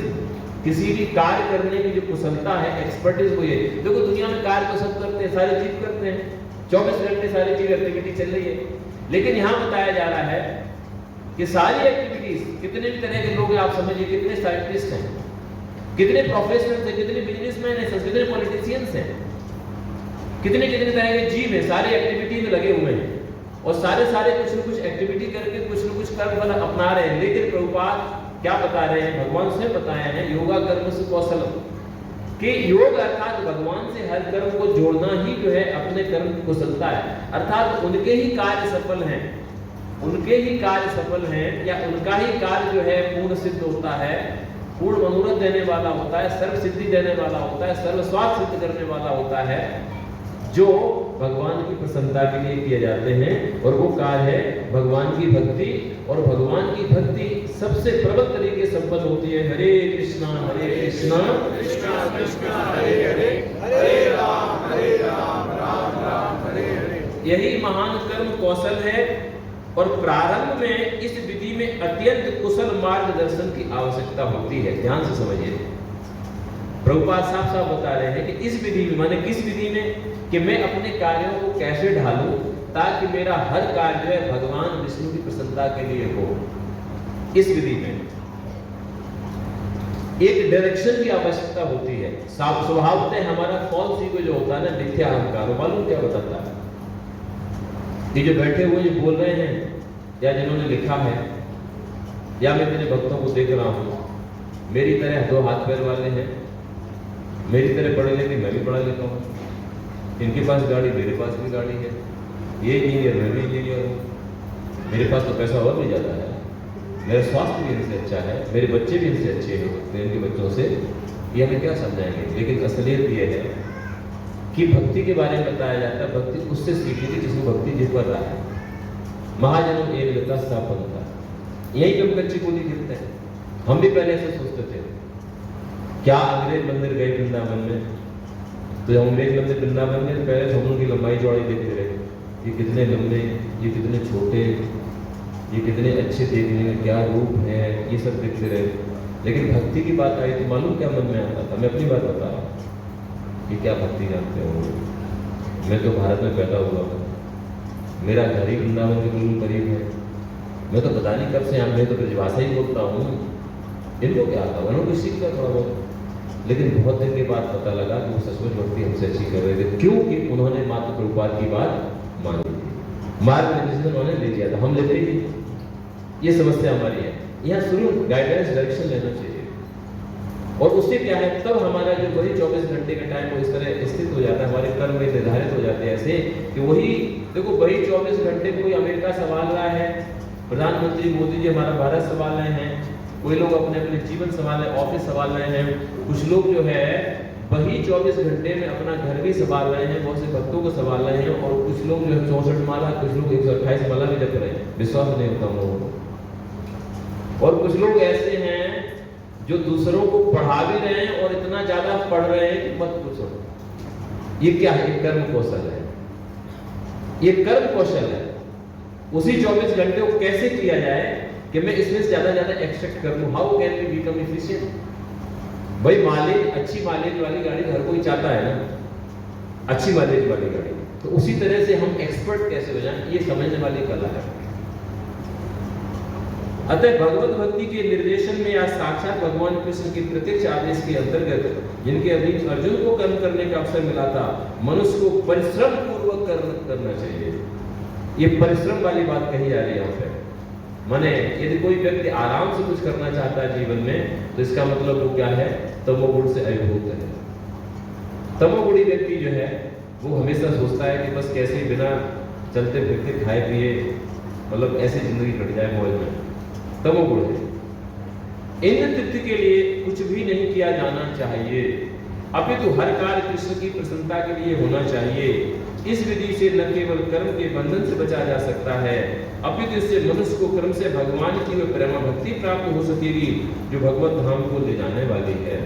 किसी भी कार्य करने की जो कुशलता है, एक्सपर्टीज वो ये। देखो दुनिया में कार्य तो सब करते हैं, सारे चीज करते हैं, 24 घंटे सारी चीज एक्टिविटी चल रही है, लेकिन यहाँ बताया जा रहा है कि सारी एक्टिविटीज, कितने भी तरह के लोग हैं आप समझिए, कितने साइंटिस्ट हैं, कितने प्रोफेशनल्स हैं, कितने बिजनेसमैन हैं, कितने पॉलिटिशियंस हैं, कितने कितने तरह के जीव हैं, सारी एक्टिविटी में लगे हुए हैं और सारे कुछ न कुछ एक्टिविटी करके कुछ न कुछ कर्म फल अपना रहे हैं। लेकिन प्रभुपाद क्या बता रहे हैं? भगवान स्वयं बताए हैं योगा कर्म से कौशलम, कि योग अर्थात भगवान से हर कर्म को जोड़ना ही जो है अपने कर्म की कुशलता है। अर्थात उनके ही कार्य सफल हैं, उनके ही कार्य सफल हैं, या उनका ही कार्य जो है पूर्ण सिद्ध होता है, पूर्ण मनोरथ देने वाला होता है, सर्व सिद्धि देने वाला होता है, सर्व स्वार्थ सिद्ध करने वाला होता है, जो भगवान की प्रसन्नता के लिए किए जाते हैं। और वो कार्य है भगवान की भक्ति, और भगवान की भक्ति सबसे प्रबल तरीके संपन्न होती है। हरे कृष्णा कृष्णा कृष्णा हरे हरे, हरे राम राम राम हरे हरे। यही महान कर्म कौशल है। और प्रारंभ में इस विधि में अत्यंत कुशल मार्गदर्शन की आवश्यकता होती है। ध्यान से समझिए, प्रभुपाद साफ साफ बता रहे हैं कि इस विधि में, माने किस विधि में, कि मैं अपने कार्यों को कैसे ढालूं ताकि मेरा हर कार्य जो है भगवान विष्णु की प्रसन्नता के लिए हो। इस विधि में एक डायरेक्शन की आवश्यकता होती है। स्वभावतः हमारा फॉल्स ईगो जो होता है ना, मिथ्या अहंकार, मालूम क्या बताता है? ये जो बैठे हुए जो बोल रहे हैं, या जिन्होंने लिखा है, या मैं मेरे भक्तों को देख रहा हूँ, मेरी तरह दो हाथ पैर वाले हैं, मेरी तरह पढ़े लिखे, मैं भी पढ़ा लिखा हूँ, इनके पास गाड़ी, मेरे पास भी गाड़ी है, ये इंजीनियर, मैं भी इंजीनियर हूँ, मेरे पास तो पैसा और भी ज़्यादा है, मेरा स्वास्थ्य भी इनसे अच्छा है, मेरे बच्चे भी इनसे अच्छे हो सकते हैं, इनके बच्चों से, ये हमें क्या समझाएंगे? लेकिन असलियत ये है कि भक्ति के बारे में बताया जाता है, भक्ति उससे सीखी थी जिसको भक्ति जिस पर रहा है। महाजनों एक लता स्थापन था, यही पे हम कच्ची गोली गिरते हैं। हम भी पहले ऐसे सोचते थे, क्या अंग्रेज मंदिर गए वृंदावन में, तो हम अंग्रेज मंदिर वृंदावन में पहले तो हम उनकी लंबाई चौड़ाई देखते रहे, ये कितने लंबे, ये कितने छोटे, ये कितने अच्छे देखने में, क्या रूप है, ये सब देखते रहे। लेकिन भक्ति की बात आई तो मालूम क्या मन में आता था? मैं अपनी बात बता रहा हूँ कि क्या भक्ति जानते हो, मैं तो भारत में पैदा हुआ हूँ, मेरा घर ही वृंदावन के बिल्कुल करीब है, मैं तो पता नहीं कब से यहाँ, मैं तो ब्रजभाषा ही बोलता हूँ, इनको क्या आता, उन्होंने कुछ सीखा थोड़ा बहुत। लेकिन बहुत दिन के बाद पता लगा कि वो सचमुच भक्ति हमसे अच्छी कर रहे थे, क्योंकि उन्होंने मात्र प्रभुपाद की बात मानी थी, मार्ग निर्देशन उन्होंने ले लिया था, हम लेते ही नहीं। ये समस्या हमारी है। यहाँ शुरू गाइडेंस, डायरेक्शन लेना चाहिए, और उससे क्या है, तब हमारा जो वही 24 घंटे का टाइम वो इस तरह स्थित हो जाता है, हमारे कर्म में निर्धारित हो जाते हैं ऐसे कि वही देखो, वही 24 घंटे कोई अमेरिका संभाल रहा है, प्रधानमंत्री मोदी जी हमारा भारत संभाल रहे हैं, कोई लोग अपने अपने जीवन संभाल रहे हैं, ऑफिस संभाल रहे हैं, कुछ लोग जो है वही 24 घंटे में अपना घर भी संभाल रहे हैं, बहुत से भक्तों को संभाल रहे हैं, और कुछ लोग जो है 64 माला, कुछ लोग 128 माला भी जप रहे हैं, विश्वास नहीं होता हम लोगों को। और कुछ लोग ऐसे हैं जो दूसरों को पढ़ा भी रहे हैं और इतना ज्यादा पढ़ रहे हैं कि मत पूछो। ये क्या है? ये कर्म कौशल है, ये कर्म कौशल है। उसी 24 घंटे को कैसे किया जाए कि मैं इसमें से ज्यादा एक्सट्रैक्ट कर लूं। How can we become efficient? भाई माइलेज, अच्छी माइलेज वाली गाड़ी हर कोई चाहता है ना, अच्छी माइलेज वाली गाड़ी, तो उसी तरह से हम एक्सपर्ट कैसे हो जाएं, ये समझने वाली कला है। अतः भगवत भक्ति के निर्देशन में या साक्षात भगवान कृष्ण के प्रत्यक्ष आदेश के अंतर्गत जिनके अधीन अर्जुन को कर्म करने का अवसर मिला था, मनुष्य को परिश्रम पूर्वक कर्म करना चाहिए। ये परिश्रम वाली बात कही जा रही है यहाँ पे। माने यदि कोई व्यक्ति आराम से कुछ करना चाहता है जीवन में, तो इसका मतलब वो क्या है? तमोगुण से अभिभूत है। तमोगुणी व्यक्ति जो है वो हमेशा सोचता है कि बस कैसे बिना चलते फिरते खाए पिए, मतलब ऐसी जिंदगी कट जाए मौज में। तमोगुण है। इंद्र तृप्ति के लिए कुछ भी नहीं किया जाना चाहिए। अपितु हर कार्य कृष्ण की प्रसन्नता के लिए होना चाहिए। इस विधि से न केवल कर्म के बंधन से बचा जा सकता है, अपितु इससे मनुष्य को कर्म से भगवान की में प्रेम भक्ति प्राप्त हो सकेगी, जो भगवत धाम को ले जाने वाली है।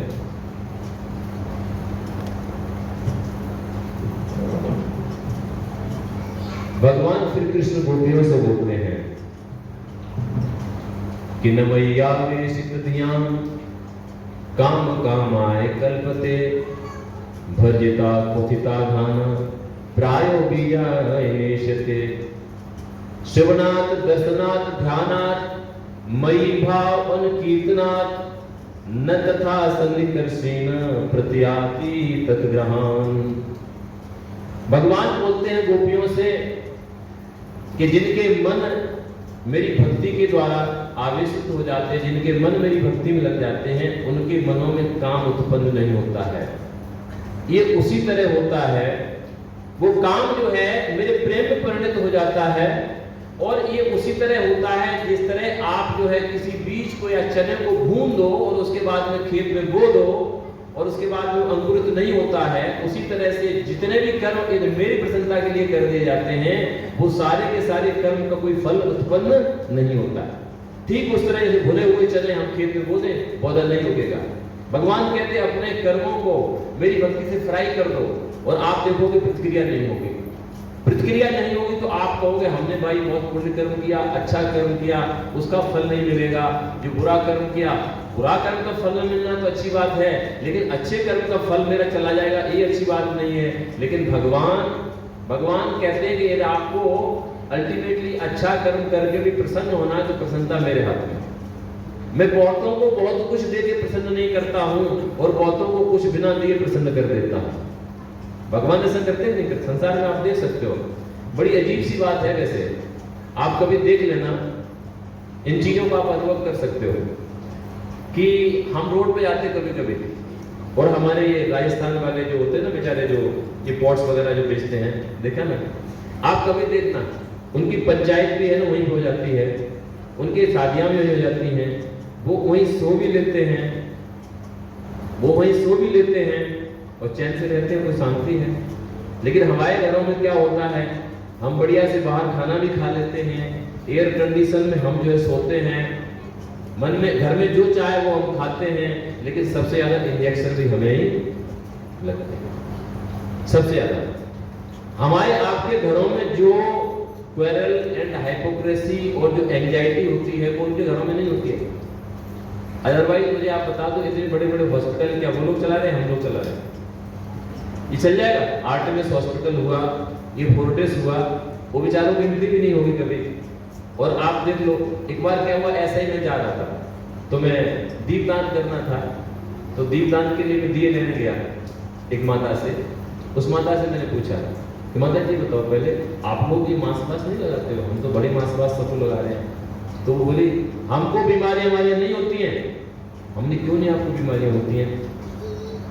भगवान श्री कृष्ण गोपियों से बोलते हैं कि न मैया वेशित धियां काम कामाय कल्पते भजिता कुथिता घाना प्रायो बीजायनेशते श्रवणात् दर्शनात् ध्यानात् मयि भाव अनुकीर्तनात् न तथा सन्निकर्षेण प्रत्याति तत्ग्रहान्। भगवान बोलते हैं गोपियों से कि जिनके मन मेरी भक्ति के द्वारा आवेशित हो जाते हैं, जिनके मन मेरी भक्ति में लग जाते हैं, उनके मनों में काम उत्पन्न नहीं होता है। ये उसी तरह होता है, वो काम जो है मेरे प्रेम में परिणत हो जाता है, और ये उसी तरह होता है जिस तरह आप जो है किसी बीज को या चने को भून दो और उसके बाद में खेत में बो दो और उसके बाद वो अंकुरित नहीं होता है। उसी तरह से जितने भी कर्म मेरी प्रसन्नता के लिए कर दिए जाते हैं, वो सारे के सारे कर्म का कोई फल उत्पन्न नहीं होता है। ठीक उस तरह से भुने हुए चने हम खेत में बो दें, पौधा नहीं उगेगा। भगवान कहते हैं अपने कर्मों को मेरी भक्ति से फ्राई कर दो और आप देखोगे प्रतिक्रिया नहीं होगी। प्रतिक्रिया नहीं होगी तो आप कहोगे हमने भाई बहुत पुण्य कर्म किया, अच्छा कर्म किया, उसका फल नहीं मिलेगा। जो बुरा कर्म किया, बुरा कर्म का फल न मिलना तो अच्छी बात है, लेकिन अच्छे कर्म का फल मेरा चला जाएगा ये अच्छी बात नहीं है। लेकिन भगवान कहते हैं कि यदि आपको अल्टीमेटली अच्छा कर्म करके भी प्रसन्न होना है तो प्रसन्नता मेरे हाथ में। मैं बहुतों को बहुत कुछ दे के प्रसन्न नहीं करता हूँ और बहुतों को कुछ बिना दिए प्रसन्न कर देता हूँ। भगवान ऐसा करते हैं नहीं करते। संसार में आप देख सकते हो, बड़ी अजीब सी बात है। वैसे आप कभी देख लेना, इन चीजों को आप अनुभव कर सकते हो कि हम रोड पे जाते कभी कभी और हमारे ये राजस्थान वाले जो होते हैं ना बेचारे, जो ये पॉट्स वगैरह जो बेचते हैं, देखा ना आप कभी देखना, उनकी पंचायत भी है ना वहीं हो जाती है, उनकी शादियां भी वहीं हो जाती हैं, वो वहीं सो भी लेते हैं, और चैन से रहते हैं, कोई शांति है। लेकिन हमारे घरों में क्या होता है, हम बढ़िया से बाहर खाना भी खा लेते हैं, एयर कंडीशन में हम जो है सोते हैं, मन में घर में जो चाहे वो हम खाते हैं, लेकिन सबसे ज्यादा इंजेक्शन भी हमें ही लगते हैं। सबसे ज्यादा हमारे आपके घरों में जो क्वेरल एंड हाइपोक्रेसी और जो एंजाइटी होती है वो उनके घरों में नहीं होती है। अदरवाइज मुझे आप बता दो, इतने बड़े बड़े हॉस्पिटल क्या वो लोग चला रहे हैं, हम लोग चला रहे हैं। ये चल जाएगा। आर्टेमिस हॉस्पिटल हुआ, ये फोर्टिस हुआ, वो बेचारों की एंट्री भी नहीं होगी कभी। और आप देख लो, एक बार क्या हुआ, ऐसा ही मैं जा रहा था तो मैं दीपदान करना था, तो दीपदान के लिए मैं दिए लेने गया एक माता से। उस माता से मैंने पूछा कि माता जी बताओ पहले, आप लोग ये मास्क नहीं लगाते हो? हम तो बड़े मास्क सबको लगा रहे हैं। तो वो बोली हमको बीमारियां नहीं होती हैं। हमने क्यों नहीं, आपको बीमारियां होती हैं?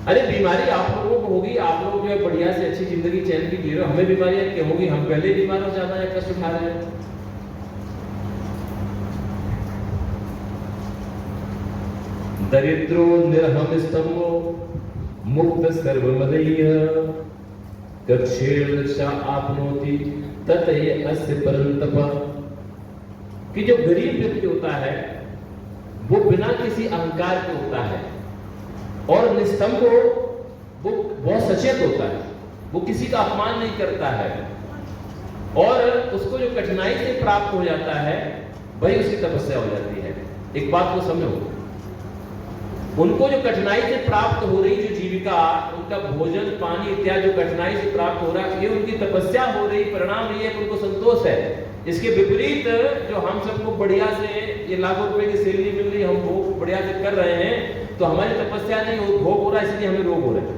अरे बीमारी आप लोगों को होगी, आप लोग जो है बढ़िया से अच्छी जिंदगी चैन की जी रहे हो, हमें बीमारियां क्यों होगी? हम पहले बीमार हो जाना है, कष्ट उठा रहे हैं। दरिद्रो निर्हम स्तंभो मुक्त सर्वमदयः कक्षेर्दशा आपनोति ततये अस्य परंतप। कि जो गरीब व्यक्ति होता है वो बिना किसी अहंकार के होता है, और निस्तंभ वो बहुत सचेत होता है, वो किसी का अपमान नहीं करता है, और उसको जो कठिनाई से प्राप्त हो जाता है वही उसकी तपस्या हो जाती है। एक बात को समझो, उनको जो कठिनाई से प्राप्त हो रही जो जीविका, उनका भोजन पानी इत्यादि जो कठिनाई से प्राप्त हो रहा है, ये उनकी तपस्या हो रही, परिणाम ये है कि उनको संतोष है। इसके विपरीत जो हम सबको बढ़िया से ये लाखों रुपए की सैलरी मिल रही, हम वो बढ़िया से कर रहे हैं, तो हमारी तपस्या नहीं हो, भोग हो रहा है, इसलिए हमें रोग हो रहा है।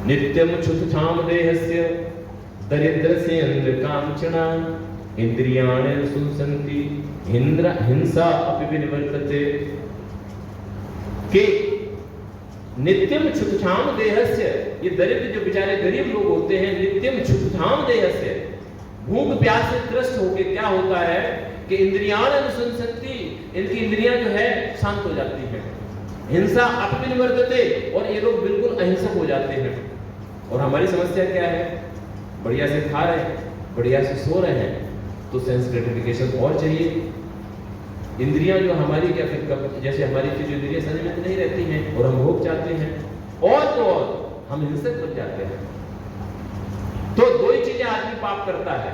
नित्यम क्षुतछाम देहस्य दरिद्रस्य इंद्र कांचना इंद्रियाणि सुसंति हिंसा अपि विनिवर्तते। कि नित्यम क्षुतछाम देहस्य, ये दरिद्र जो बेचारे गरीब लोग होते हैं, नित्यम क्षुतछाम देहस्य, भूख प्यास से त्रस्त होकर क्या होता है कि इंद्रियाणि अनुसंसन्ति, इनकी इंद्रियां जो है शांत हो जाती हैं। हिंसा अपविनिवर्तते, और ये लोग बिल्कुल अहिंसक हो जाते हैं। और हमारी समस्या क्या है? बढ़िया से खा रहे हैं, बढ़िया से सो रहे हैं, तो सेंस ग्रेटिफिकेशन और चाहिए। इंद्रियां जो हमारी क्या फिर जैसे हमारी जो इंद्रियां संयमित नहीं रहती हैं और हम भोग चाहते हैं, और तो और हम हिंसक बन जाते हैं। तो दो ही चीजें आदमी पाप करता है।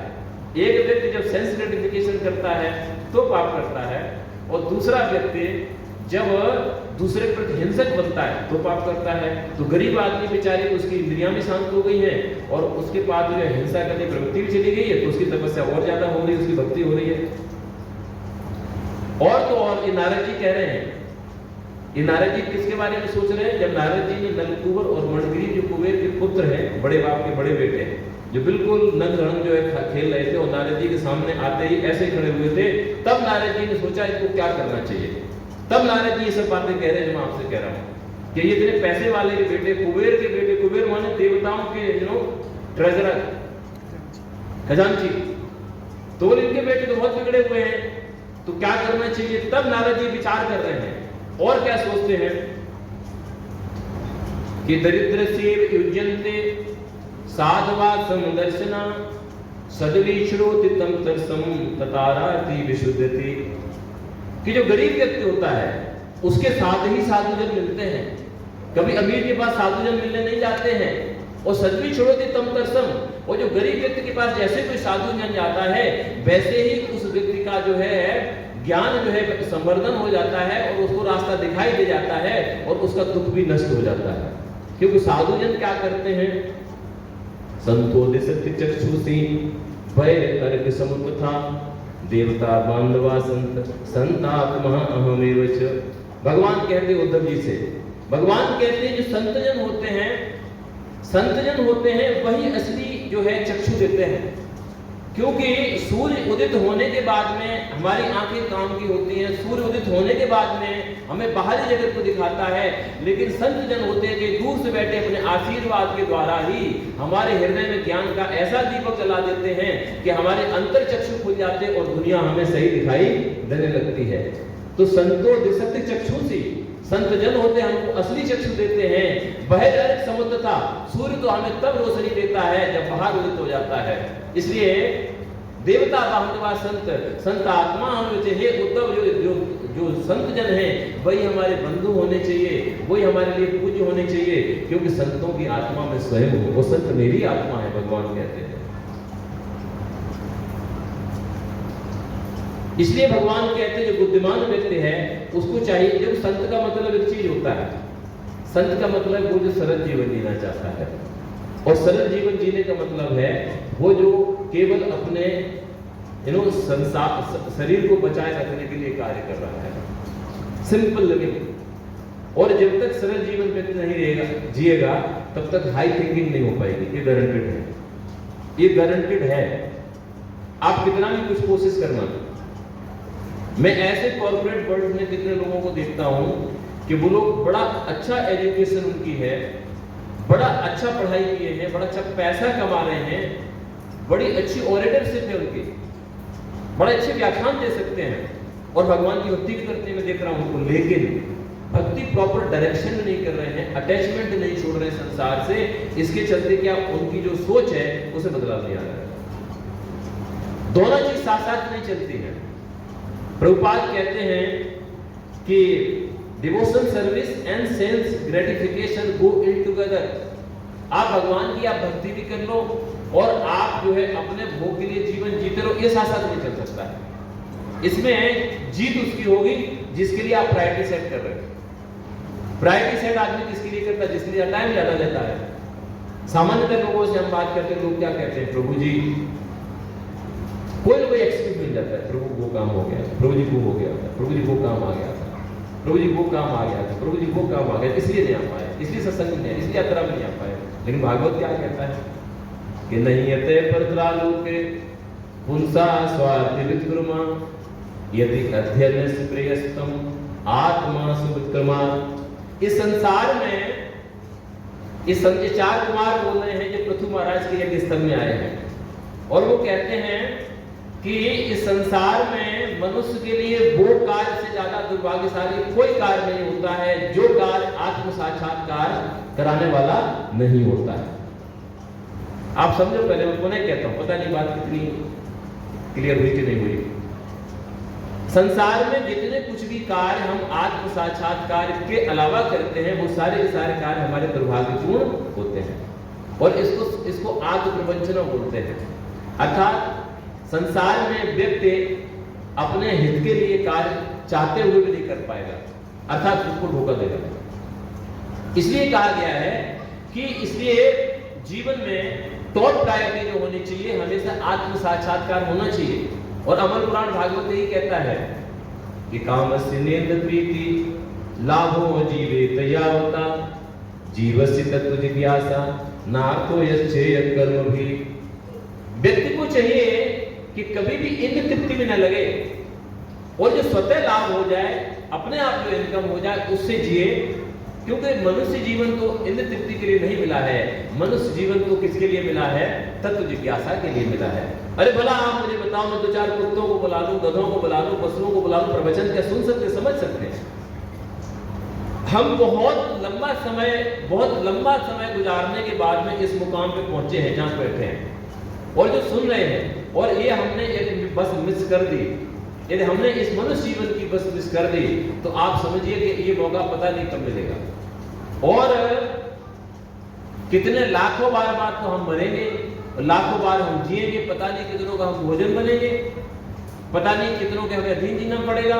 एक व्यक्ति जब सेंस ग्रेटिफिकेशन करता है तो पाप करता है, और दूसरा व्यक्ति जब दूसरे के प्रति हिंसक बनता है तो पाप करता है। तो गरीब आदमी बेचारे, उसकी इंद्रियां भी शांत हो गई हैं और उसके पास जो हिंसा करने की प्रवृत्ति भी चली गई है, तो उसकी तपस्या और ज्यादा हो रही है, उसकी भक्ति हो रही है। और तो और ये नारद जी कह रहे हैं, ये नारद जी किसके बारे में सोच रहे हैं? जब नारद जी ने नलकुबर और मणिगिरी जो कुबेर के पुत्र हैं, बड़े बाप के बड़े बेटे, जो बिल्कुल नंग हड़ंग जो है खेल रहे थे और नारद जी के सामने आते ही ऐसे खड़े हुए थे, तब नारद जी ने सोचा इसको क्या करना चाहिए। तब नारद जी ये सब बातें कह रहे हैं जो मैं आपसे कह रहा हूं कि ये इतने पैसे वाले के बेटे, कुबेर के बेटे, कुबेर माने देवताओं के ट्रेजरर, खजांची, तो इनके बेटे तो बहुत बिगड़े हुए हैं, तो क्या करना चाहिए। तब नारद जी विचार कर रहे हैं और क्या सोचते हैं कि दरिद्र से युज्यन्ते साधवा समदर्शना सदवीश्रोति तम तरसम तताराति विशुद्धति, कि जो गरीब व्यक्ति होता है उसके साथ ही साधुजन मिलते हैं, कभी अमीर के पास साधुजन मिलने नहीं जाते हैं। और सदवी छोड़ोती तम तरसम, और जो गरीब व्यक्ति के पास जैसे कोई साधुजन जाता है वैसे ही उस व्यक्ति का जो है ज्ञान जो है संवर्धन हो जाता है और उसको रास्ता दिखाई दे जाता है और उसका दुख भी नष्ट हो जाता है। क्योंकि साधुजन क्या करते हैं? संतो दिशति चक्षुषी भय अर्घ समुत्था देवता बांधवा संतात्मा अहमेव च। भगवान कहते उद्धव जी से, भगवान कहते हैं जो संतजन होते हैं वही असली जो है चक्षु देते हैं। क्योंकि सूर्य उदित होने के बाद में हमारी आंखें काम की होती हैं, सूर्य उदित होने के बाद में हमें बाहरी जगत को दिखाता है, लेकिन संत जन होते हैं कि दूर से बैठे अपने आशीर्वाद के द्वारा ही हमारे हृदय में ज्ञान का ऐसा दीपक जला देते हैं कि हमारे अंतर चक्षु खुल जाते हैं और दुनिया हमें सही दिखाई देने लगती है। तो संतो दिशति चक्षुषी, संत जन होते हैं हमको असली चक्षु देते हैं। बहिर् समुद्र था, सूर्य तो हमें तब रोशनी देता है जब बाहर उदित हो जाता है। इसलिए देवता बांधवा संत आत्मा होने चाहिए। उद्धव जो संत जन हैं वही हमारे बंधु होने चाहिए, वही हमारे लिए पूज्य होने चाहिए, क्योंकि संतों की आत्मा में स्वयं हो, वो संत मेरी आत्मा है, भगवान कहते हैं। इसलिए भगवान कहते हैं जो बुद्धिमान व्यक्ति है उसको चाहिए, जब संत का मतलब एक चीज होता है, संत का मतलब वो जो सरल जीवन जीना चाहता है, और सरल जीवन जीने का मतलब है वो जो केवल अपने शरीर को बचाए रखने के लिए कार्य कर रहा है, सिंपल लिविंग। और जब तक सरल जीवन व्यक्ति नहीं जिएगा तब तक हाई थिंकिंग नहीं हो पाएगी, ये गारंटेड है, ये गारंटेड है। आप कितना भी कुछ कोशिश करना, मैं ऐसे कॉर्पोरेट वर्ल्ड में कितने लोगों को देखता हूं कि वो लोग बड़ा अच्छा एजुकेशन उनकी है, बड़ा अच्छा पढ़ाई किए हैं, बड़ा अच्छा पैसा कमा रहे हैं, बड़ी अच्छी ऑरेटरशिप है उनकी, बड़े अच्छे व्याख्यान दे सकते हैं और भगवान की भक्ति भी करते हैं, मैं देख रहा हूं उनको, लेकिन भक्ति प्रॉपर डायरेक्शन में नहीं कर रहे हैं, अटैचमेंट नहीं छोड़ रहे हैं संसार से। इसके चलते क्या उनकी जो सोच है उसे बदलाव नहीं आ रहा है। दोनों चीज साथ साथ नहीं चलती है। प्रभुपाद कहते हैं कि devotion service and sense gratification go in together. आप भगवान की आप भक्ति भी कर लो और आप जो है अपने भोग के लिए जीवन जीते रहो, ये साथ साथ नहीं चल सकता है। इसमें जीत उसकी होगी जिसके लिए आप प्रायोरिटी सेट कर रहे हो। प्रायोरिटी सेट आदमी किसके लिए करता है? जिसके लिए टाइम ज्यादा लेता है। सामान्यतः लोगों से हम बात करते हैं, लोग क्या कहते हैं, प्रभु जी, कोई ना कोई एक्सक्यूज मिल जाता है, प्रभु वो काम हो गया, प्रभु जी वो हो गया था, प्रभु जी वो काम आ गया था, प्रभु जी वो काम आ गया था, प्रभु जी वो काम आ गया, इसलिए नहीं आ पाए, इसलिए सत्संग नहीं, इसलिए यात्रा में नहीं आ पाए। लेकिन भागवत क्या कहता है कि नहीं यते परत्रालोके पुंसा स्वार्थि वित्क्रमा यदि अध्ययन से प्रेयस्तम आत्मा सुवित्क्रमा। इस संसार में इस चार कुमार बोल रहे हैं जो पृथु महाराज के यज्ञ स्थल में आए हैं, और वो कहते हैं कि इस संसार में मनुष्य के लिए वो कार्य से ज्यादा दुर्भाग्यशाली कोई कार्य नहीं होता है जो कार्य आत्म साक्षात्कार कराने वाला नहीं होता है। आप समझो, पहले मैं पुनः कहता हूं, पता नहीं बात कितनी क्लियर हुई कि नहीं हुई। संसार में जितने कुछ भी कार्य हम आत्म साक्षात्कार के अलावा करते हैं वो सारे कार्य हमारे दुर्भाग्यपूर्ण होते हैं और इसको आत्मप्रवंचना बोलते हैं। अर्थात संसार में व्यक्ति अपने हित के लिए कार्य चाहते हुए भी नहीं कर पाएगा, अर्थात उसको धोखा देगा। इसलिए कहा गया है कि इसलिए जीवन में टॉप प्रायोरिटी जो होनी चाहिए हमेशा आत्म साक्षात्कार होना चाहिए। और अमर पुराण भागवत यही कहता है कि कामस्य नेन्द्र प्रीति लाभो जीवे तयावता जीवस्य तत्व जिज्ञासा नार्थो यश्चेय कर्म भी। व्यक्ति को चाहिए कि कभी भी इंद्र तृप्ति में न लगे और जो स्वतः लाभ हो जाए, अपने आप जो इनकम हो जाए उससे जिए, क्योंकि मनुष्य जीवन तो इंद्र तृप्ति के लिए नहीं मिला है। मनुष्य जीवन तो किसके लिए मिला है? तत्व जिज्ञासा के लिए मिला है। अरे भला आप मुझे बताओ, मैं 2-4 कुत्तों को बुला लूं, गधों को बुला लूं, पशुओं को बुला लूं, प्रवचन क्या सुन सकते, समझ सकते हैं? हम बहुत लंबा समय गुजारने के बाद में इस मुकाम पे पहुंचे हैं जहां बैठे हैं और जो सुन रहे हैं। और ये हमने एक बस मिस कर दी, यदि हमने इस मनुष्य जीवन की बस मिस कर दी तो आप समझिए कि ये मौका पता नहीं कब मिलेगा। और कितने लाखों बार बाद तो हम मरेंगे, लाखों बार हम जिएंगे, पता नहीं कितनों का हम भोजन बनेंगे, पता नहीं कितनों के हमें अधीन जीना पड़ेगा,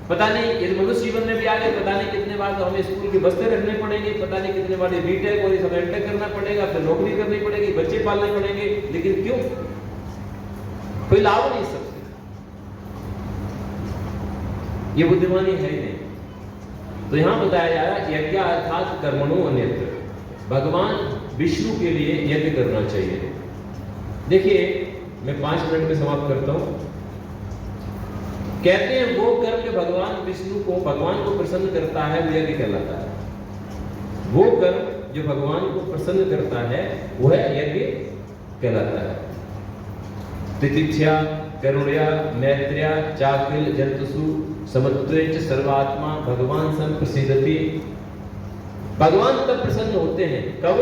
पता नहीं इस मनुष्य जीवन में भी आगे पता नहीं कितने बार तो हमें स्कूल के बस्ते रखने पड़ेंगे, पता नहीं कितने बार बीटेक और सब एमटेक करना पड़ेगा, फिर नौकरी करनी पड़ेगी, बच्चे पालने पड़ेंगे। लेकिन क्यों? कोई लाभ नहीं सकते, ये बुद्धिमानी है ही नहीं। तो यहां बताया जा रहा है यज्ञ अर्थात कर्मणो अन्यत्र, भगवान विष्णु के लिए यज्ञ करना चाहिए। देखिए मैं 5 मिनट में समाप्त करता हूं। कहते हैं वो कर्म जो भगवान विष्णु को, भगवान को प्रसन्न करता है वो यज्ञ कहलाता है। वो कर्म जो भगवान को प्रसन्न करता है वह यज्ञ कहलाता है। तितिक्षा करुणया मैत्र्या चाकिल जंतुषु समत्वेच सर्वात्मा भगवान सन प्रसिद्धति। भगवान तब प्रसन्न होते हैं कब?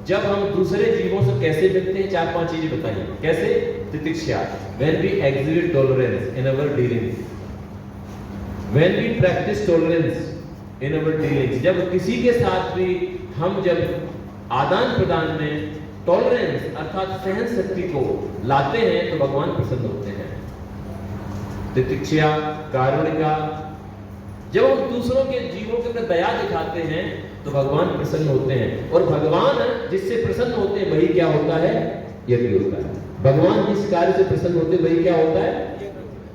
जब हम दूसरे जीवों से कैसे मिलते हैं। 4-5 चीजें बताइए कैसे। तितिक्षा, when we exhibit tolerance in our dealings, when we practice tolerance in our dealings, जब किसी के साथ भी हम जब आदान प्रदान में टॉलरेंस अर्थात सहन शक्ति को लाते हैं तो भगवान प्रसन्न होते हैं। तितिक्षा कारुणिका, जब हम दूसरों के जीवों के ऊपर दया दिखाते हैं तो भगवान प्रसन्न होते हैं। और भगवान जिससे प्रसन्न होते हैं वही क्या होता है? यज्ञ होता है। भगवान जिस कार्य से प्रसन्न होते हैं वही क्या होता है?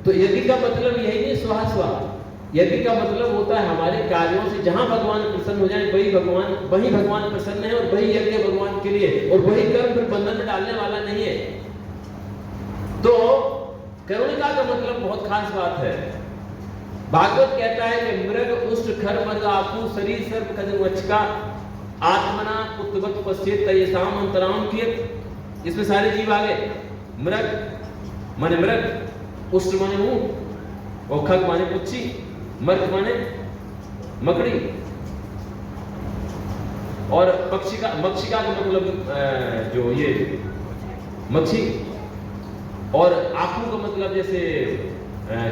तो यज्ञ का मतलब यही नहीं स्वाहा स्वाहा। यज्ञ का मतलब होता है हमारे कार्यों से जहां भगवान प्रसन्न हो जाए वही भगवान प्रसन्न है और वही यज्ञ भगवान के लिए, और वही कर्म फिर बंधन में डालने वाला नहीं है। तो करुणिका का मतलब बहुत खास बात है। भागवत कहता है कि मृग उष्ट खर मृग आपू शरीर सर्व कदमचका आत्मना पुत्रवत पश्चेत तयसाम अंतराम कियत। इसमें सारे जीव आ गए। मृग माने मृग, उष्ट माने ऊंट, और खग माने पुच्छी, मर्ग माने मकड़ी, और मक्षिका का मतलब जो ये मच्छी, और आंखों का मतलब जैसे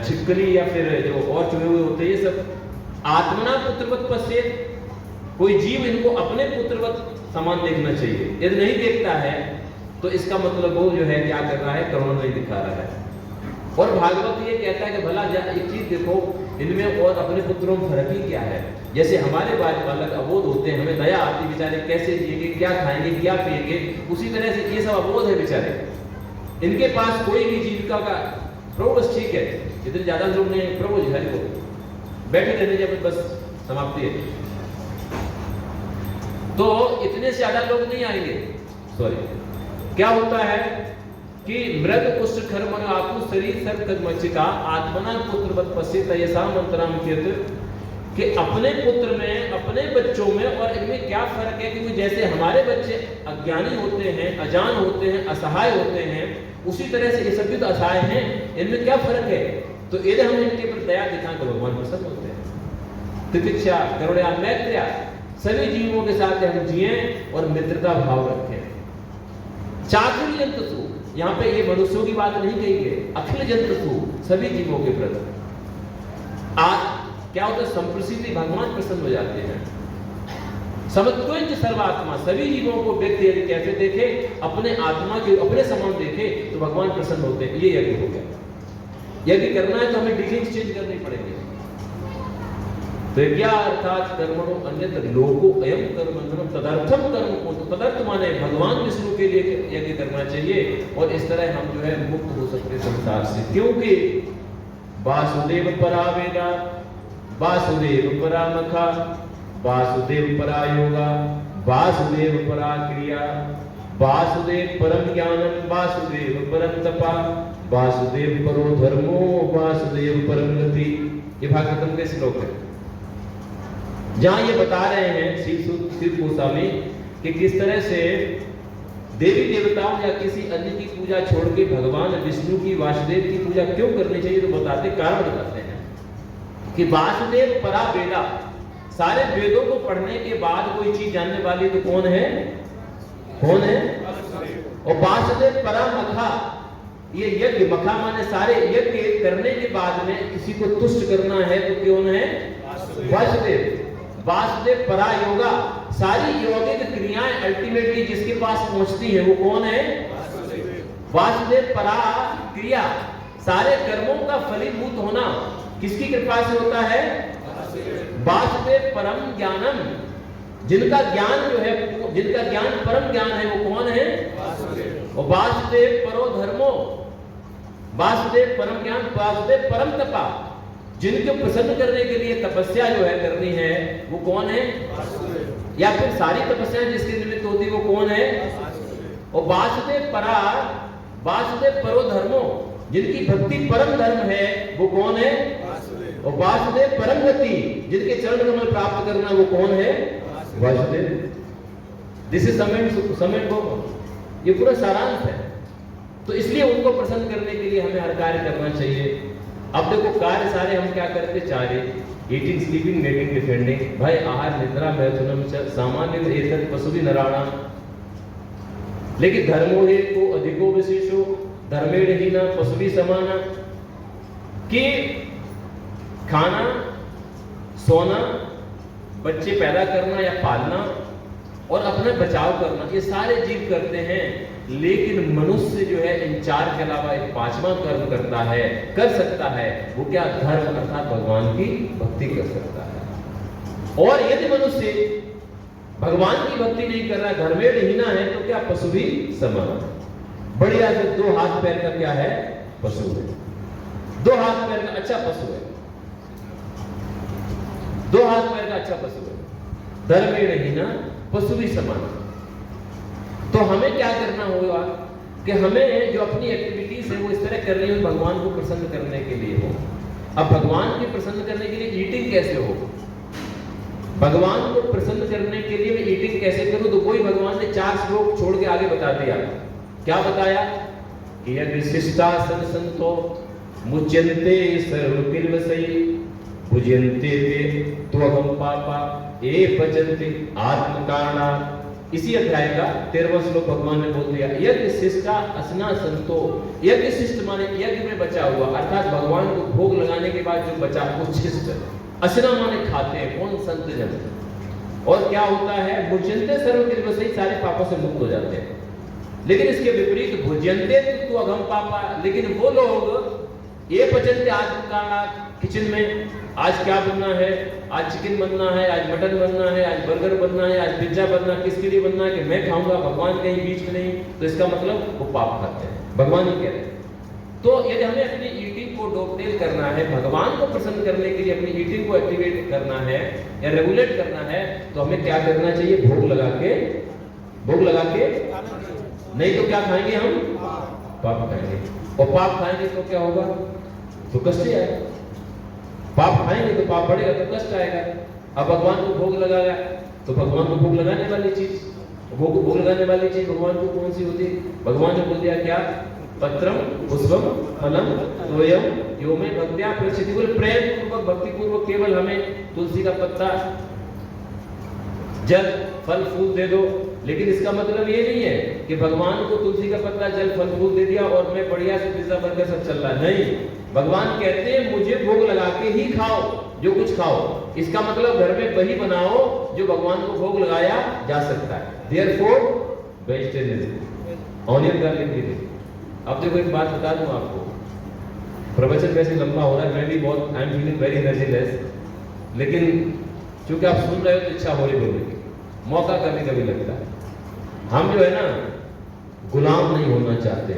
छिपकली या फिर जो और चुहे हुए होते हैं, ये सब आत्मना पुत्रवत पश्चेत। कोई जीव इनको अपने पुत्रवत समान देखना चाहिए। यदि नहीं देखता है तो इसका मतलब वो जो है क्या कर रहा है? करुणा नहीं दिखा रहा है। और भागवत ये कहता है कि भला एक चीज देखो, इनमें और अपने पुत्रों में फर्क ही क्या है। जैसे हमारे बालक अबोध होते हैं, हमें दया आती, बेचारे कैसे जिएंगे, क्या खाएंगे, क्या पिएंगे, उसी तरह से ये सब अबोध है बेचारे। इनके पास कोई भी जीविका का प्रभु बस ठीक है, इतने ज्यादा लोग नहीं, प्रभु जी हरि को बैठे रहने जब बस समाप्ति है, तो इतने से ज्यादा लोग नहीं आएंगे। सॉरी, क्या होता है कि मृग उष्ट खर मन आपू शरीर सर्व कदमचिका आत्मना पुत्रवत पश्येत तयसाम अंतराम कियत। कि अपने पुत्र में, अपने बच्चों में और इनमें क्या फर्क है। क्योंकि जैसे हमारे बच्चे अज्ञानी होते हैं, अजान होते हैं, असहाय होते हैं, उसी तरह से ये सब भी तो असहाय हैं। इनमें क्या फर्क है? तो यदि हम इनके ऊपर दया दिखाएं तो भगवान प्रसन्न होते हैं। तितिक्षा, करुणा, मैत्रिया, सभी जीवों के साथ हम जिए और मित्रता भाव रखें। चातुर्य जंतु, यहाँ पे ये मनुष्यों की बात नहीं कही गई, अखिल जंतु, सभी जीवों के प्रति क्या होता है? संप्रसिद्धि, भगवान प्रसन्न हो जाते हैं। समत्वंच सर्वात्मा, सभी जीवों को व्यक्ति यदि कैसे देखे, अपने आत्मा के अपने समान देखे तो भगवान प्रसन्न होते हैं। ये यज्ञ हो गया। यज्ञ करना है तो हमें डीलिंग्स चेंज करनी पड़ेगी। तो यज्ञ अर्थात कर्मणो अन्यत्र लोको अयम कर्मणो तदर्थम कर्म को, तो तदर्थ माने भगवान विष्णु के लिए यज्ञ करना चाहिए और इस तरह हम जो है मुक्त हो सकते संसार से। क्योंकि वासुदेव परा वेदा, वासुदेव परा मखा, वासुदेव परा योगा, वासुदेव परा क्रिया, वासुदेव परम ज्ञानम, वासुदेव परम तपा, वासुदेव परो धर्मो, वासुदेव परम गति। ये भागवतम के श्लोक है, जहां ये बता रहे हैं शिव गोस्वामी कि किस तरह से देवी देवताओं या किसी अन्य की पूजा छोड़ के भगवान विष्णु की, वासुदेव की पूजा क्यों करनी चाहिए। तो बताते, कारण बताते हैं कि वासुदेव परा वेदा, सारे वेदों को पढ़ने के बाद कोई चीज जानने वाली तो कौन है? कौन है? और वासुदेव परा मखा, ये यज्ञ, मखा माने सारे यज्ञ करने के बाद में किसी को तुष्ट करना है तो कौन है? वासुदेव। वासुदेव परा योगा, सारी यौगिक क्रियाएं अल्टीमेटली जिसके पास पहुंचती है वो कौन है? वासुदेव परा क्रिया, सारे कर्मों का फलीभूत होना किसकी कृपा से होता है? वासुदेव परम ज्ञानम, जिनका ज्ञान जो है, जिनका ज्ञान परम ज्ञान है वो कौन है? और वासुदेव परो धर्मो, वासुदेव परम ज्ञान, वासुदेव परम तपा, जिनको प्रसन्न करने के लिए तपस्या जो है करनी है वो कौन है? या फिर सारी तपस्या जिसके निमित्त होती है वो कौन है? और वासुदेव परा, वासुदेव परो धर्मो, जिनकी भक्ति परम धर्म है वो कौन है? और वासुदेव परम गति, जिनके चरण कमल प्राप्त करना वो कौन है? वासुदेव। दिस इज समेट गो, ये पूरा सारांश है। तो इसलिए उनको प्रसन्न करने के लिए हमें हर कार्य करना चाहिए। अब देखो कार्य सारे हम क्या करते? चारे, ईटिंग, स्लीपिंग, मेकिंग, डिफेंडिंग। भाई आहार, निद्रा, मैथुनम च सामान्य एतत् पशुभि नराणाम। लेकिन धर्मो हेतु अधिको विशेषो धर्मेण हीना पशुभि समाना, कि खाना, सोना, बच्चे पैदा करना या पालना और अपना बचाव करना, ये सारे जीव करते हैं। लेकिन मनुष्य जो है इन चार के अलावा एक पांचवा कर्म करता है, कर सकता है। वो क्या? धर्म अर्थात भगवान की भक्ति कर सकता है। और यदि मनुष्य भगवान की भक्ति नहीं कर रहा है, धर्मेण हीना है, तो क्या? पशु भी समान। बढ़िया से दो हाथ पैर का क्या है? पशु है। दो हाथ पैर का अच्छा पशु है, दो हाथ पैर का अच्छा पशु है। धर्मेण हीना पशु भी समान। तो हमें क्या करना होगा कि हमें जो अपनी एक्टिविटीज है वो इस तरह करनी हो भगवान को प्रसन्न करने के लिए हो। अब भगवान को प्रसन्न करने के लिए ईटिंग कैसे हो? भगवान को प्रसन्न करने के लिए मैं ईटिंग कैसे करूं? तो कोई भगवान ने 4 श्लोक छोड़ के आगे बता दिया। क्या बताया? कि यदि शिष्टासन संतो मुच्यन्ते सर्वकिल्वसई भुज्यन्ते ते त्वहम पापा ये पचन्ते आत्मकारणा। इसी अध्याय का 13वां श्लोक भगवान ने बोल दिया, यज्ञ शिष्टा असना संतो। यज्ञ शिष्ट माने यज्ञ में बचा हुआ, अर्थात भगवान को भोग लगाने के बाद जो बचा वो शिष्ट। असना माने खाते हैं, कौन? संत जन। और क्या होता है? भुज्यन्ते सर्वकिल्वसई, सारे पापों से मुक्त हो जाते हैं। लेकिन इसके विपरीत भुज्यन्ते तो अघम पापा, लेकिन वो लोग ये पचन्ते आत्मकारणा, किचन में आज क्या बनना है? आज चिकन बनना है, आज मटन बनना है, आज बर्गर बनना है, आज पिज्जा बनना है। किसके लिए बनना है? कि मैं खाऊंगा, भगवान कहीं बीच में नहीं। तो इसका मतलब वो पाप खाते हैं, भगवान ही कह रहे हैं। तो यदि हमें अपनी ईटिंग को डोपटेल करना है, भगवान को प्रसन्न करने के लिए अपनी ईटिंग को एक्टिवेट करना है या रेगुलेट करना है, तो हमें क्या करना चाहिए? भोग लगा के, भोग लगा के, नहीं तो क्या खाएंगे? हम पाप खाएंगे। और पाप खाएंगे तो क्या होगा? तो कष्ट आएगा। पाप खाएंगे तो पाप बढ़ेगा तो कष्ट आएगा। अब भगवान को भोग लगाया तो भगवान को भोग लगाने वाली चीज, भोग लगाने वाली चीज भगवान को कौन सी होती है? भगवान ने बोल दिया क्या? पत्रम पुष्पम फलम तोयम यो में भक्त्या प्रसिद्धि। बोले प्रेम पूर्वक भक्ति पूर्वक केवल हमें तुलसी का पत्ता जल फल फूल दे दो। लेकिन इसका मतलब ये नहीं है कि भगवान को तुलसी का पत्ता जल फल फूल दे दिया और मैं बढ़िया से पिज्जा बर्गर सब चल रहा। नहीं, भगवान कहते हैं मुझे भोग लगा के ही खाओ जो कुछ खाओ। इसका मतलब घर में वही बनाओ जो भगवान को भोग लगाया जा सकता है। देयरफॉर वेजिटेरियन ऑनियन गार्लिक भी दे। अब देखो एक बात बता दूं आपको, प्रवचन वैसे लंबा हो रहा है, मैं भी बहुत I am feeling very energyless, लेकिन क्योंकि आप सुन रहे हो तो इच्छा हो रही बोलने की, मौका कभी कभी लगता है। हम जो है ना गुलाम नहीं होना चाहते।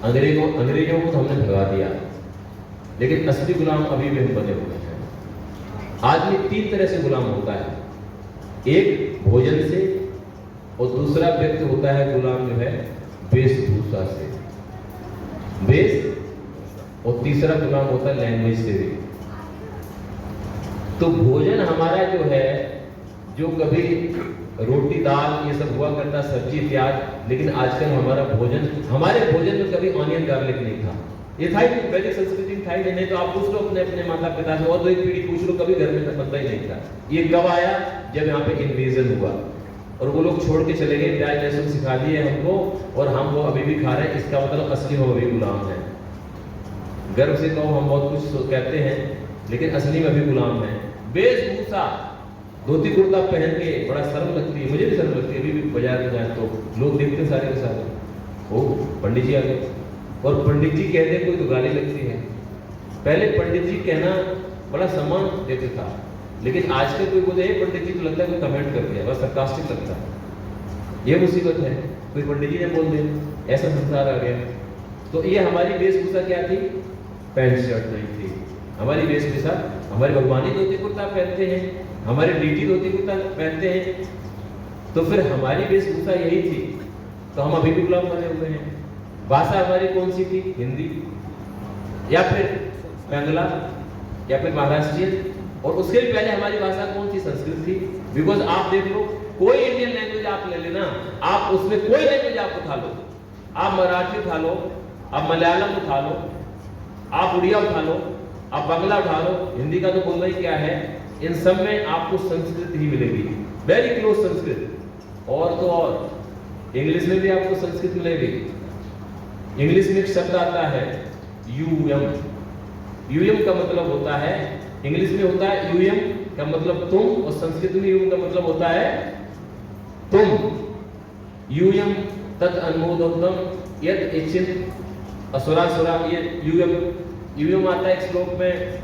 अंग्रेजों को तो हमने भगा दिया, लेकिन असली गुलाम अभी भी हम बने हुए हैं। आदमी 3 तरह से गुलाम होता है, एक भोजन से, और दूसरा व्यक्ति होता है गुलाम जो है वेशभूषा से, वेश, और तीसरा गुलाम होता है लैंग्वेज से भी। तो भोजन हमारा जो है, जो कभी रोटी दाल ये सब हुआ करता, सब्जी प्याज, लेकिन आजकल हमारे भोजन में कभी ऑनियन गार्लिक नहीं था। ये था ही वैदिक संस्कृति में था ही नहीं। तो आप पूछ लो अपने अपने माता पिता से, और 2 एक पीढ़ी पूछ लो, कभी घर में तो बनता ही नहीं था। ये कब आया? जब यहाँ पे इन्वेजन हुआ और वो लोग छोड़ के चले गए, प्याज लहसुन सिखा दिए हमको और हम वो अभी भी खा रहे हैं। इसका मतलब असली हम अभी गुलाम है। गर्व से कहो हम बहुत कुछ कहते हैं, लेकिन असली में अभी गुलाम है। वेशभूषा, धोती कुर्ता पहन के बड़ा शर्म लगती है, मुझे भी शर्म लगती है। अभी भी बाजार में जाए तो लोग देखते सारे के सारे, ओ पंडित जी आ गए, और पंडित जी कहते कोई तो गाली लगती है। पहले पंडित जी कहना बड़ा सम्मान देते था, लेकिन आजकल कोई बोले पंडित जी तो लगता है कोई कमेंट कर दिया, बस सरकास्टिक लगता है। ये मुसीबत है, कोई पंडित जी ने बोल दे, ऐसा संसार आ गया। तो ये हमारी वेशभूषा क्या थी? पैंट शर्ट नहीं थी हमारी वेशभूषा। हमारे भगवानी धोती कुर्ता पहनते हैं, हमारे डीटी धोती कुर्ता पहनते हैं, तो फिर हमारी वेशभूषा यही थी। तो हम अभी भी गुलाम बने हुए हैं। भाषा हमारी कौन सी थी? हिंदी, या फिर बांग्ला, या फिर महाराष्ट्रियन, और उसके भी पहले हमारी भाषा कौन सी? संस्कृत थी। बिकॉज आप देख लो, कोई इंडियन लैंग्वेज आप ले लेना, आप उसमें कोई लैंग्वेज आप उठा लो, आप मराठी उठा लो, आप मलयालम उठा लो, आप उड़िया उठा लो, आप बांग्ला उठा लो, हिंदी का तो बोलना ही क्या है, इन सब में आपको संस्कृत ही मिलेगी, वेरी क्लोज संस्कृत। और तो और इंग्लिश में भी आपको संस्कृत मिलेगी। इंग्लिश में एक शब्द आता है यूएम। यूएम का मतलब होता है, इंग्लिश में होता है यूएम का मतलब तुम, और संस्कृत में यूएम का मतलब होता है तुम। यूएम तत् अनुमोदनम यत् इच्छित असुरासुरा। ये यूएम आता है एक श्लोक में,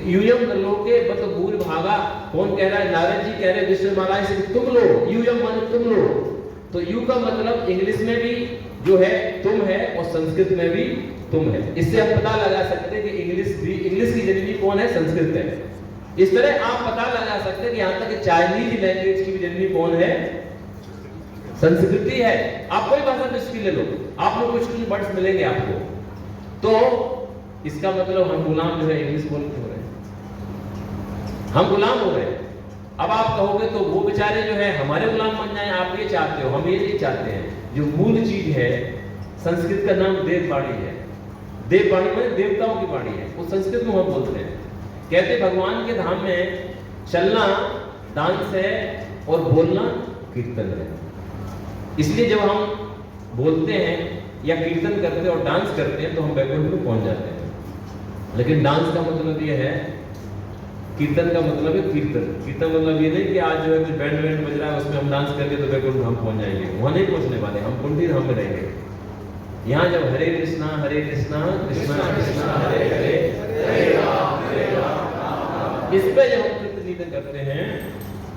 यूएम लोके बत भूल भागा। कौन कह रहा है? नारद जी कह रहे हैं विष्णु महाराज से, तुम लो, यूएम माने तुम लो। तो यू का मतलब इंग्लिश में भी जो है तुम है, और संस्कृत में भी तुम है। इससे हम पता लगा सकते हैं कि इंग्लिश की जननी कौन है? संस्कृत है। इस तरह आप पता लगा सकते हैं कि यहाँ तक कि चाइनीज लैंग्वेज की भी जननी कौन है? संस्कृति है। आप कोई भाषा विश्व की ले लो, आप लोग कुछ वर्ड्स मिलेंगे आपको। तो इसका मतलब हम गुलाम जो है इंग्लिश बोल के हो रहे हैं, हम गुलाम हो रहे हैं। अब आप कहोगे तो वो बेचारे जो है हमारे गुलाम बन जाएं, आप ये चाहते हो, हम ये नहीं चाहते हैं। जो मूल चीज है, संस्कृत का नाम देववाणी है। देववाणी माने देवताओं की वाणी है, वो संस्कृत में हम बोलते हैं। कहते भगवान के धाम में चलना डांस है और बोलना कीर्तन है। इसलिए जब हम बोलते हैं या कीर्तन करते हैं और डांस करते हैं तो हम बैकवर्ड में पहुंच जाते हैं। लेकिन डांस का मतलब ये है, कीर्तन का मतलब है कीर्तन। कीर्तन मतलब ये नहीं कि आज जो है कुछ बैंड बज रहा है उसमें हम डांस करके तो बैकवर्ड में हम पहुंच जाएंगे, वहां नहीं पहुंचने वाले, हम कुंडी धाम में रहेंगे। यहाँ जब हरे कृष्णा कृष्णा कृष्णा हरे हरे, हरे राम राम, इस पे जब हम कीर्तन करते हैं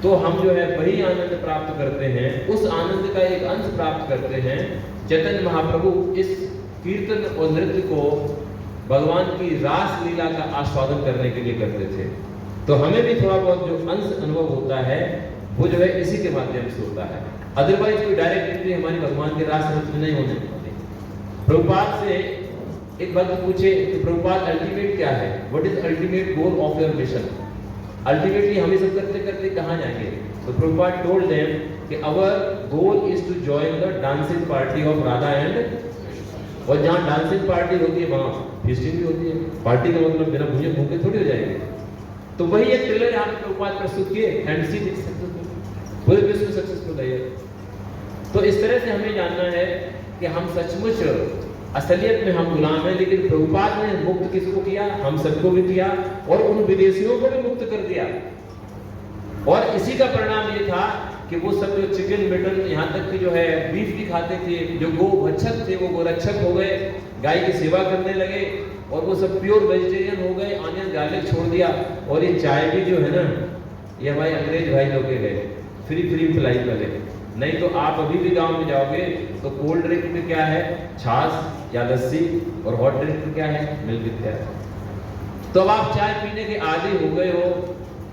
तो हम जो है वही आनंद प्राप्त करते हैं। उस आनंद का एक अंश प्राप्त करते हैं। चैतन्य महाप्रभु इस कीर्तन और नृत्य को भगवान की रास लीला का आस्वादन करने के लिए करते थे। तो हमें भी थोड़ा बहुत जो अंश अनुभव होता है वो जो है इसी के माध्यम से होता है। अदरवाइज कोई डायरेक्ट एंट्री हमारी भगवान के रास नृत्य में नहीं होने वाली। प्रभुपाद से एक भक्त पूछे कि प्रभुपाद अल्टीमेट क्या है, what is ultimate goal of your mission, ultimately हम ये सब करते करते कहाँ जाएंगे? तो प्रभुपाद टोल्ड देम कि our goal is to join the dancing party of Radha and, और जहाँ डांसिंग पार्टी होती है वहाँ फीस्टिंग भी होती है। पार्टी का मतलब बिना भूखे भूखे थोड़ी हो जाएंगे। तो वही एक ट्रेलर यहाँ पे प्रभुपाद प्रस्तुत किए, एंड सी दिस सक्सेसफुल, पूरे विश्व सक्सेसफुल है। तो इस तरह से हमें जानना है कि हम सचमुच असलियत में हम गुलाम हैं, लेकिन प्रभुपाद ने मुक्त किसको किया? हम सबको भी किया, और उन विदेशियों को भी मुक्त कर दिया। और इसी का परिणाम ये था कि वो सब जो चिकन मटन, यहाँ तक कि जो है बीफ भी खाते थे, जो गो भक्षक थे वो गोरक्षक हो गए, गाय की सेवा करने लगे, और वो सब प्योर वेजिटेरियन हो गए, ऑनियन गार्लिक छोड़ दिया। और ये चाय भी जो है ना, ये हमारे अंग्रेज भाई लोग के गए फ्री पिलाई वाले। नहीं तो आप अभी भी गांव में जाओगे तो कोल्ड ड्रिंक में क्या है? छाछ या लस्सी, और हॉट ड्रिंक में क्या है? मिल्क इत्यादि। तो अब आप चाय पीने के आदी हो गए हो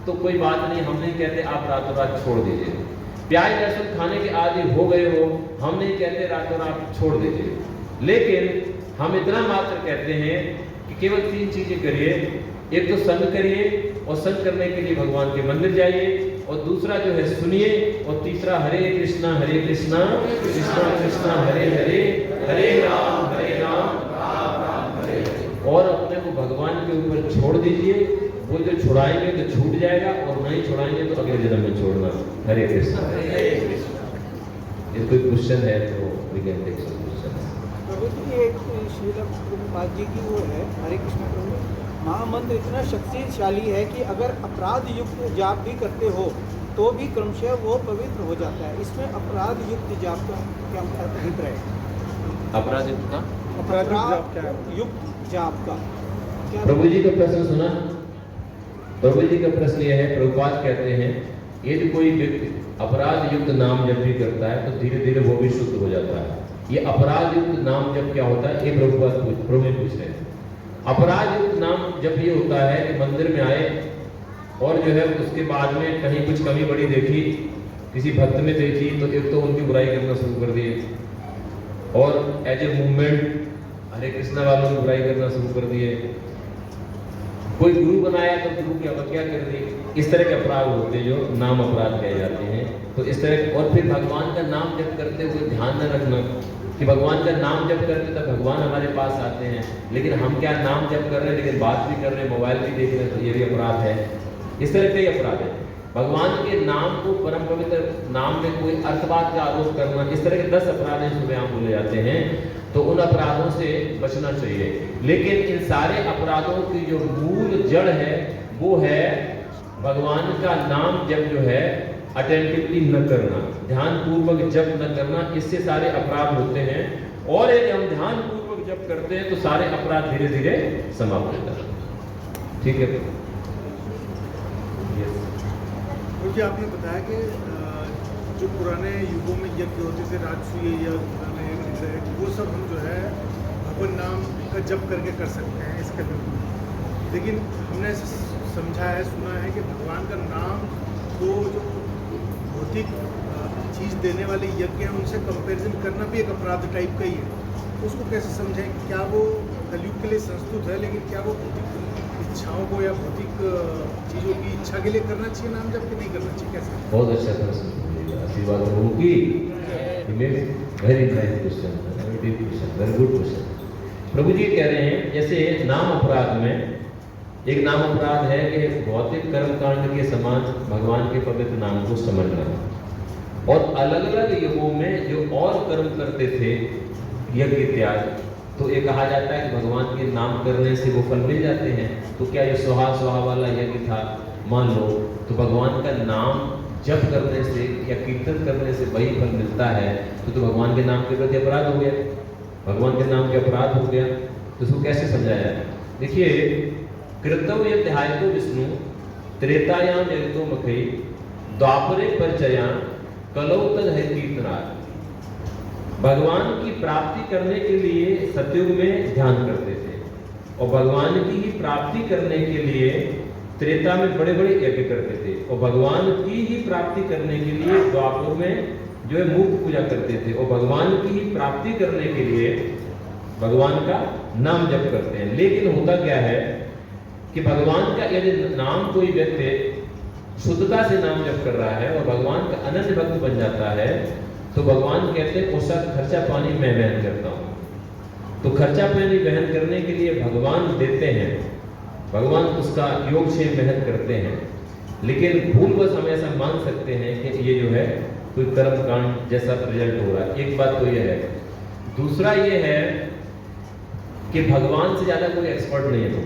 तो कोई बात नहीं, हम नहीं कहते आप रातों रात छोड़ दीजिए। प्याज लहसुन खाने के आदी हो गए हो, हम नहीं कहते रातों रात छोड़ दीजिए, लेकिन हम इतना मात्र कहते हैं कि केवल 3 चीजें करिए। एक तो संग करिए, और संग करने के लिए भगवान के मंदिर जाइए, और दूसरा जो है सुनिए, और तीसरा हरे कृष्णा कृष्णा कृष्णा हरे हरे, हरे राम राम राम हरे हरे। और अपने को भगवान के ऊपर छोड़ दीजिए। वो जो छुड़ाएंगे तो छूट जाएगा, और नहीं छुड़ाएंगे तो अगले जन्म में छोड़ना। हरे कृष्णा। ये कोई क्वेश्चन है तो we can take some question. प्रभु जी, एक श्रील प्रभुपाद जी की वो है, हरे कृष्ण प्रभु, महामंत्र इतना शक्तिशाली है कि अगर अपराध युक्त जाप भी करते हो तो भी क्रमशः वो पवित्र हो जाता है। इसमें अपराध युक्त जाप का क्या अभिप्राय है? अपराध युक्त का अपराध युक्त जाप का क्या? प्रभु जी का प्रश्न सुना? प्रभु जी का प्रश्न यह है, प्रभुपाद कहते हैं यदि कोई व्यक्ति अपराध युक्त नाम जप भी करता है तो धीरे धीरे वो भी शुद्ध हो जाता है। ये अपराध युक्त नाम जप क्या होता है? ये प्रभुपाद प्रभु पूछ रहे हैं। अपराध युक्त नाम जब ये होता है कि मंदिर में आए और जो है उसके बाद में कहीं कुछ कमी बड़ी देखी, किसी भक्त में देखी, तो एक तो उनकी बुराई करना शुरू कर दिए, और एज ए मूवमेंट हरे कृष्णा वालों की बुराई करना शुरू कर दिए। कोई गुरु बनाया तो गुरु की अवज्ञा कर दी। इस तरह के अपराध होते हैं जो नाम अपराध कहे जाते हैं। तो इस तरह, और फिर भगवान का नाम जप करते हुए ध्यान न रखना कि भगवान का नाम जप करते तब भगवान हमारे पास आते हैं, लेकिन हम क्या नाम जप कर रहे हैं लेकिन बात भी कर रहे हैं, मोबाइल भी देख रहे हैं, तो ये भी अपराध है। इस तरह के अपराध है। भगवान के नाम को, परम पवित्र नाम में कोई अर्थवाद का आरोप करना, इस तरह के 10 अपराध हैं सुबह हम बोले जाते हैं। तो उन अपराधों से बचना चाहिए। लेकिन इन सारे अपराधों की जो मूल जड़ है वो है भगवान का नाम जप जो है अटेंटिवली न करना, ध्यान पूर्वक जप न करना, इससे सारे अपराध होते हैं। और यदि हम ध्यान पूर्वक जप करते हैं तो सारे अपराध धीरे धीरे समाप्त हो जाते हैं। ठीक है जी, आपने बताया कि जो पुराने युगों में यज्ञ होते थे, राजसूय यज्ञ, वो सब हम जो है भगवान नाम का जप करके कर सकते हैं इसके लिए। लेकिन हमने समझा है, सुना है कि भगवान का नाम तो जो भौतिक चीज़ देने वाले यज्ञ हैं उनसे कंपैरिजन करना भी एक अपराध टाइप का ही है। उसको कैसे समझें? क्या वो कलयुग के लिए संस्तुत है, लेकिन क्या वो भौतिक इच्छाओं को या भौतिक चीज़ों की इच्छा के लिए करना चाहिए नाम जब कि नहीं करना चाहिए? कैसे? बहुत अच्छा प्रश्न, आशीर्वाद होगी। Very nice question, very good question. प्रभु जी कह रहे हैं जैसे नाम अपराध में एक नाम अपराध है कि भौतिक कर्म कांड के समान भगवान के पवित्र नाम को समझना, और अलग अलग युगों में जो और कर्म करते थे यज्ञ इत्यादि, तो ये कहा जाता है कि भगवान के नाम करने से वो फल मिल जाते हैं। तो क्या ये सुहा वाला यज्ञ था, मान लो, तो भगवान का नाम जप करने से या कीर्तन करने से वही फल मिलता है, तो भगवान के नाम के प्रति अपराध हो गया, भगवान के नाम के अपराध हो गया। तो इसको कैसे समझाया? देखिए, कृतव यध्यायतो विष्णु त्रेतायाम जगतो मखई द्वापरे परिचया कलौ तद है कीर्तनार्थ। भगवान की प्राप्ति करने के लिए सतयुग में ध्यान करते थे, और भगवान की ही प्राप्ति करने के लिए त्रेता में बड़े बड़े यज्ञ करते थे, और भगवान की ही प्राप्ति करने के लिए द्वापर में जो है मूर्ति पूजा करते थे, और भगवान की ही प्राप्ति करने के लिए भगवान का नाम जप करते हैं। लेकिन होता क्या है कि भगवान का यदि नाम कोई व्यक्ति शुद्धता से नाम जप कर रहा है और भगवान का अनन्य भक्त बन जाता है, तो भगवान कहते हैं उसका खर्चा पानी मैं वहन करता हूँ। तो खर्चा पानी वहन करने के लिए भगवान देते हैं, भगवान उसका योगक्षेम वहन करते हैं। लेकिन भूलवश हम ऐसा मान सकते हैं कि ये जो है कोई कर्म कांड जैसा रिजल्ट हो रहा है। एक बात तो ये है। दूसरा ये है कि भगवान से ज्यादा कोई एक्सपर्ट नहीं है। तो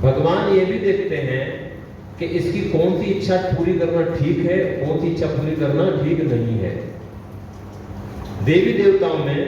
भगवान ये भी देखते हैं कि इसकी कौन सी इच्छा पूरी करना ठीक है, कौन सी इच्छा पूरी करना ठीक नहीं है। देवी देवताओं में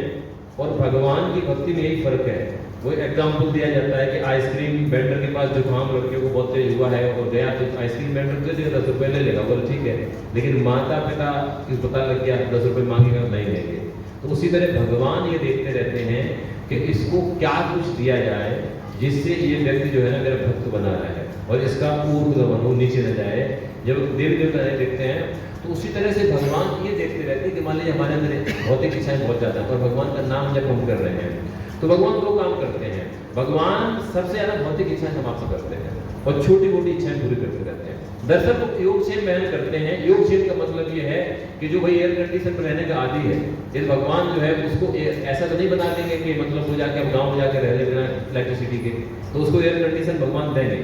और भगवान की भक्ति में यही फर्क है। वो एग्जाम्पल दिया जाता है कि आइसक्रीम वेंडर के पास जुकाम लड़कियों को बहुत तेज हुआ है और गया तो आइसक्रीम वेंडर दे देगा, 10 रुपये ले लेगा, बोले ठीक है। लेकिन माता पिता की पता लग गया 10 रुपये मांगेगा, नहीं लेंगे। तो उसी तरह भगवान ये देखते रहते हैं कि इसको क्या कुछ दिया जाए जिससे ये व्यक्ति जो है ना मेरा भक्त बना रहा है और इसका ऊर्ध्वगमन हो, नीचे न जाए। जब देवी देवता देखते हैं तो उसी तरह से भगवान ये देखते रहते हैं कि मान लीजिए हमारे अंदर भौतिक इच्छाएं बहुत ज्यादा है और भगवान का नाम जब हम कर रहे हैं तो भगवान दो काम करते हैं। भगवान सबसे ज्यादा भौतिक इच्छाएं समाप्त करते हैं और छोटी मोटी इच्छाएं पूरी करते रहते हैं। दरअसल वो योगक्षेम वहन करते हैं। योगक्षेम का मतलब ये है कि जो भाई एयर कंडीशन में रहने का आदी है, इस भगवान जो है उसको ऐसा तो नहीं बना देंगे कि मतलब वो जाके गाँव में जाकर रह ले बिना इलेक्ट्रिसिटी के, तो उसको एयर कंडीशन भगवान देंगे,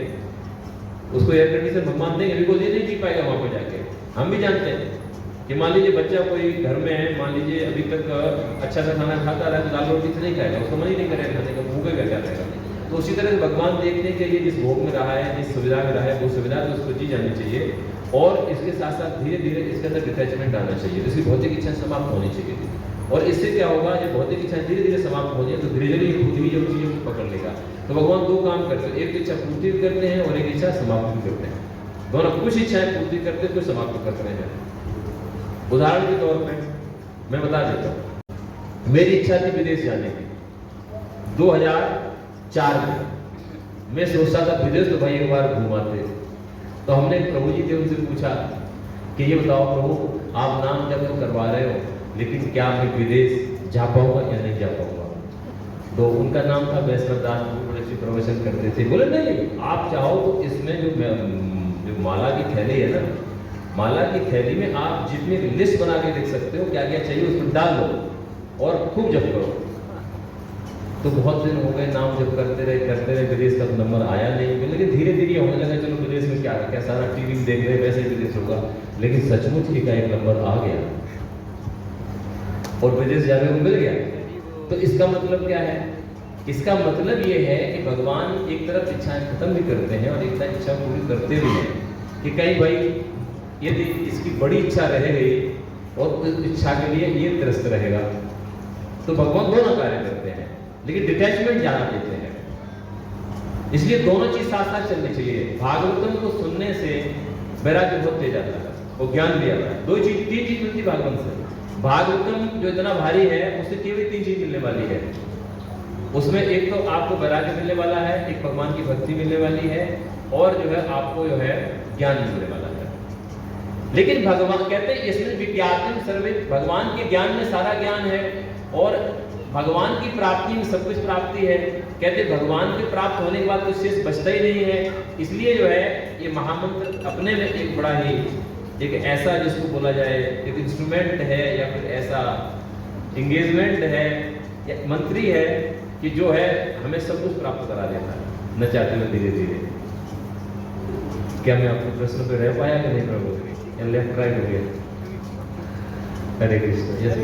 उसको एयर कंडीशन भगवान देंगे, बिकॉज ये नहीं जी पाएगा वहां पर जाके। हम भी जानते हैं कि मान लीजिए बच्चा कोई घर में है, मान लीजिए अभी तक अच्छा सा खाना खाता रहा है तो दाल रोटी से नहीं खाएगा, उसको मन ही नहीं करेगा खाने का, भूखेगा क्या रहेगा। तो उसी तरह से भगवान देखने के लिए जिस भोग में रहा है, जिस सुविधा में रहा है, वो सुविधा तो उसको जी जानी चाहिए और इसके साथ साथ धीरे धीरे इसके अंदर डिटैचमेंट आना चाहिए, इसकी भौतिक इच्छा समाप्त होनी चाहिए। और इससे क्या होगा, जब भौतिक इच्छा धीरे धीरे समाप्त हो जाए तो धीरे धीरे पृथ्वी जो चीजों को पकड़ लेगा। तो भगवान दो काम करते हैं, एक इच्छा पूर्ति भी करते हैं और एक इच्छा समाप्त भी करते हैं। दोनों कुछ इच्छाएं पूर्ति करते हैं, कुछ समाप्त करते हैं। उदाहरण के तौर पे मैं बता देता हूँ, मेरी इच्छा थी विदेश जाने की 2004 में। मैं सोचता था विदेश तो भाई एक बार घुमाते। तो हमने प्रभु जी से उनसे पूछा कि ये बताओ प्रभु, आप नाम जब तो करवा रहे हो, लेकिन क्या मैं विदेश जा पाऊंगा या नहीं जा पाऊंगा। तो उनका नाम था वैष्णव दास, बड़े से प्रवचन करते थे। बोले नहीं, आप चाहो तो इसमें जो माला की थैली है ना, माला की थैली में आप जितनी लिस्ट बना के देख सकते हो, क्या क्या चाहिए उसमें डाल लो और खूब जप करो। तो बहुत दिन हो गए नाम जप करते रहे, विदेश का नंबर आया नहीं। लेकिन धीरे धीरे होने लगा, चलो विदेश में क्या सारा टीवी में देख रहे हैं, वैसे ही विदेश होगा। लेकिन सचमुच ही का एक नंबर आ गया और विदेश जाने को मिल गया। तो इसका मतलब क्या है? इसका मतलब ये है कि भगवान एक तरफ इच्छाएं खत्म भी करते हैं और एक तरफ इच्छा पूरी करते भी हैं। कि कहीं भाई यदि इसकी बड़ी इच्छा रह गई और उस इच्छा के लिए ये त्रस्त रहेगा, तो भगवान दोनों कार्य करते हैं, लेकिन डिटैचमेंट ज्यादा देते हैं। इसलिए दोनों चीज साथ साथ चलनी चाहिए। भागवतम को सुनने से वैराग्य बहुत तेज आता है और ज्ञान भी आता है। तीन चीज मिलती भागवत से। भागवतम जो इतना भारी है, उससे केवल 3 चीज मिलने वाली है। उसमें एक तो आपको वैराग्य मिलने वाला है, एक भगवान की भक्ति मिलने वाली है और जो है आपको जो है ज्ञान मिलने वाला है। लेकिन भगवान कहते हैं इसमें विज्ञान सर्वे, भगवान के ज्ञान में सारा ज्ञान है और भगवान की प्राप्ति में सब कुछ प्राप्ति है। कहते भगवान के प्राप्त होने के बाद कुछ शेष बचता ही नहीं है। इसलिए जो है ये महामंत्र अपने में एक बड़ा ही एक ऐसा जिसको बोला जाए एक इंस्ट्रूमेंट है या फिर ऐसा एंगेजमेंट है या मंत्री है कि जो है हमें सब कुछ प्राप्त करा देता है न चाहते हुए धीरे धीरे। क्या मैं आपके प्रश्न पे रह पाया कि नहीं प्रभु? लेफ्ट राइट हो गया। Hare Krishna. Yes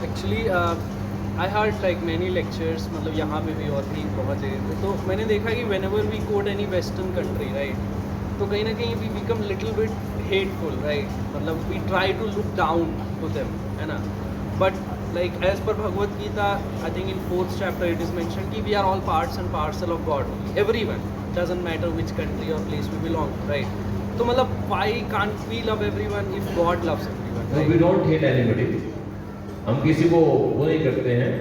actually I heard like many lectures, मतलब यहाँ पे भी और भी बहुत जगह पे। तो मैंने देखा कि whenever we quote any western country right, तो कहीं ना कहीं we become little bit hateful right, मतलब we try to look down to them, है ना। But like as per Bhagavad Gita I think in 4th chapter it is mentioned कि we are all parts and parcel of God, everyone, doesn't matter which country or place we belong, right? तो मतलब why can't we love everyone if God loves everyone, right? No, we don't hate anybody. हम किसी को वो नहीं करते हैं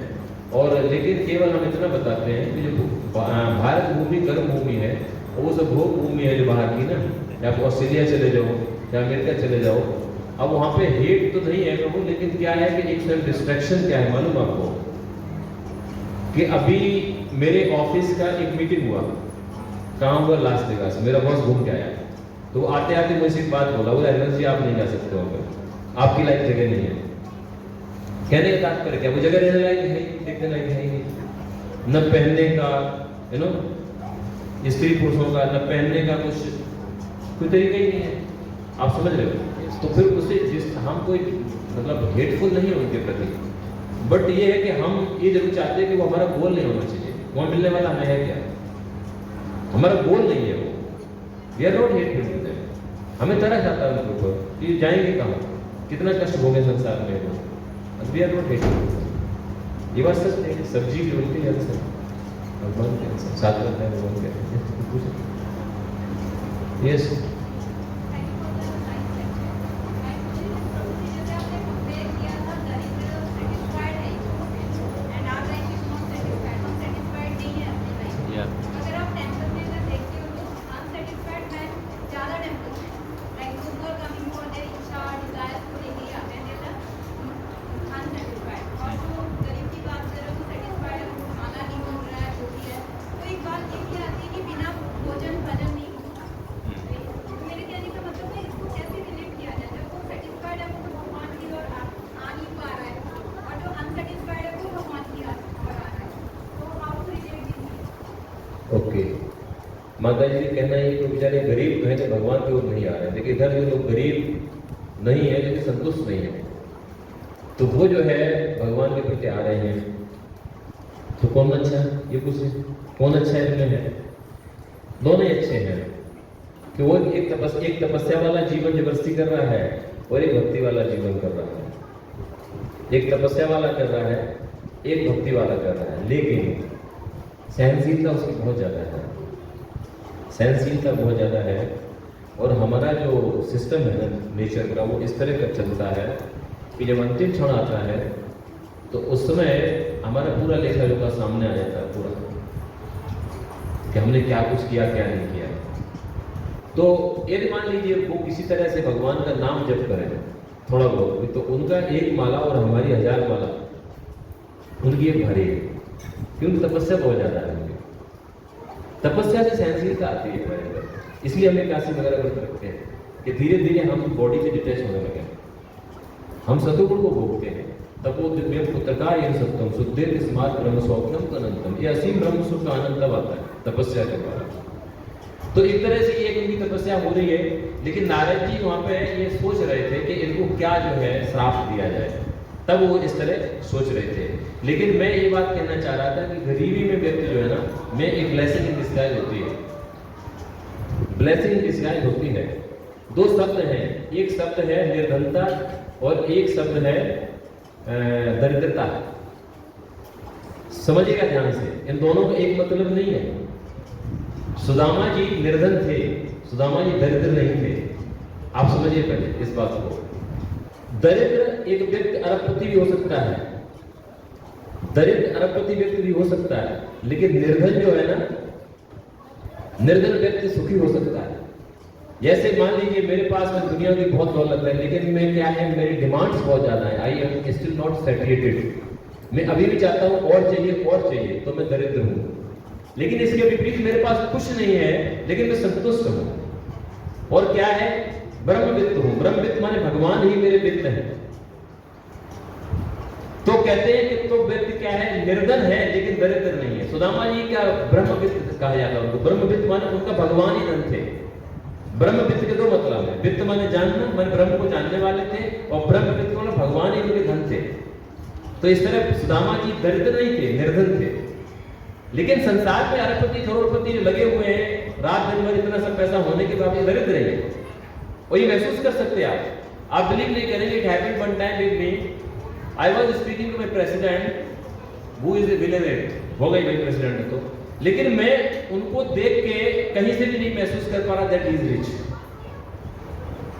और लेकिन केवल हम इतना बताते हैं कि जो भारत भूमि कर्म भूमि है और वो सब भोग भूमि है जो बाहर की ना, या आप ऑस्ट्रेलिया चले जाओ या अमेरिका चले जाओ, अब वहाँ पे हेट तो नहीं है प्रभु, लेकिन क्या है कि एक सेल्फ डिस्ट्रैक्शन क्या है मालूम आपको? कि अभी मेरे ऑफिस का एक मीटिंग हुआ, कहाँ हुआ, लास वेगास। मेरा बॉस घूम के आया, तो आते आते मुझे एक बात बोला, बोला अरविंद जी आप नहीं जा सकते हो, आपकी लाइफ जगह नहीं है। कहने का तात्पर्य क्या, वो जगह रहने लायक है, देखने लायक है ही नहीं, न पहनने का स्त्री पुरुषों का, न पहनने का कोई तरीका ही नहीं है, आप समझ रहे हो। तो फिर उसे हम कोई मतलब हेटफुल नहीं है उनके प्रति, बट ये है कि हम ये जरूर चाहते हैं कि वो हमारा गोल नहीं होना चाहिए। वहाँ मिलने वाला हमें है क्या, हमारा गोल नहीं है वो। वी आर नॉट हेटफुल, हमें तरह जाता है उनके ऊपर कि जाएंगे कहाँ, कितना कष्ट भोगे संसार में वो। वी आर नॉट हेटफुल, ये बात सच नहीं। सब्जी भी उनके जल से भगवान के साथ रहता है, भगवान के यस। ओके, माता जी का कहना है कि बेचारे गरीब हैं तो भगवान की ओर नहीं आ रहे हैं, लेकिन इधर जो लोग गरीब नहीं है लेकिन संतुष्ट नहीं है, तो वो जो है भगवान के प्रति आ रहे हैं। तो कौन अच्छा है, ये पूछे कौन अच्छा है इनमें है? दोनों ही अच्छे हैं कि वो एक तपस्या वाला जीवन जबरदस्ती कर रहा है और एक भक्ति वाला जीवन कर रहा है। एक तपस्या वाला कर रहा है, एक भक्ति वाला कर रहा है, लेकिन सहनशीलता उसकी बहुत ज़्यादा है, सहनशीलता बहुत ज़्यादा है। और हमारा जो सिस्टम है ना नेचर का, वो इस तरह का चलता है कि जब अंतिम क्षण आता है तो उस समय हमारा पूरा लेखा जोखा सामने आ जाता है पूरा, कि हमने क्या कुछ किया क्या नहीं किया। तो यदि मान लीजिए वो किसी तरह से भगवान का नाम जप करें थोड़ा बहुत, तो उनका एक माला और हमारी 1000 माला उनकी एक भरी है, क्योंकि तपस्या बहुत ज़्यादा है उनकी। तपस्या से सहनशीलता आती है, इसलिए हमें काशी वगैरह व्रत रखते हैं कि धीरे धीरे हम बॉडी से डिटैच होने लगे, हम सतुगुण को भोगते हैं। तपो दिव्य पुत्रका यह सत्यम शुद्धे स्मार्ट ब्रह्म स्वप्नम अनंतम, ये असीम ब्रह्म सुख का आनंद तब आता है तपस्या के द्वारा। तो एक तरह से एक उनकी तपस्या हो रही है, लेकिन नारद जी वहाँ पे ये सोच रहे थे कि इनको क्या जो है श्राप दिया जाए, तब वो इस तरह सोच रहे थे। लेकिन मैं ये बात कहना चाह रहा था कि गरीबी में व्यक्ति जो है ना, में एक ब्लेसिंग इन डिस्गाइज होती है, ब्लेसिंग इन डिस्गाइज होती है। दो शब्द हैं, एक शब्द है निर्धनता और एक शब्द है दरिद्रता। समझिएगा ध्यान से, इन दोनों का एक मतलब नहीं है। सुदामा जी निर्धन थे, सुदामा जी दरिद्र नहीं थे, आप समझिए पहले इस बात को। दरिद्र एक व्यक्ति अरबपति भी हो सकता है, दरिद्र अरबपति व्यक्ति भी हो सकता है, लेकिन निर्धन जो है ना, निर्धन व्यक्ति सुखी हो सकता है। जैसे मान लीजिए मेरे पास में दुनिया की बहुत दौलत है, लेकिन मैं क्या है, मेरी डिमांड्स बहुत ज्यादा है, I am still not satisfied, मैं अभी भी चाहता हूँ और चाहिए, तो मैं दरिद्र हूँ। लेकिन इसके विपरीत मेरे पास कुछ नहीं है, लेकिन मैं संतुष्ट हूँ। और क्या है, ब्रह्मवित्त हूँ। ब्रह्मवित्त माने भगवान ही मेरे वित्त है। तो कहते हैं कि तो व्यक्ति क्या है, निर्धन है लेकिन दरिद्र नहीं है। सुदामा जी क्या ब्रह्मवित्त कहा जाता है उनको। ब्रह्मवित्त माने उनका भगवान ही धन थे। ब्रह्मवित्त के दो मतलब है, वित्त माने जानना, माने ब्रह्म को जानने वाले थे, और ब्रह्मवित्त माने भगवान ही उनके धन थे। तो इस तरह सुदामा जी दरिद्र नहीं थे, निर्धन थे। लेकिन संसार में अरबपति करोड़पति जो लगे हुए हैं, रात दिन भर इतना सब पैसा होने के बाद दरिद्र है, और ये महसूस कर सकते हैं आप बिलीव नहीं करेंगे। It happened one time with me, I was speaking to my president who is a village, हो गई भाई प्रेसिडेंट तो, लेकिन मैं उनको देख के कहीं से भी नहीं महसूस कर पा रहा दैट इज रिच।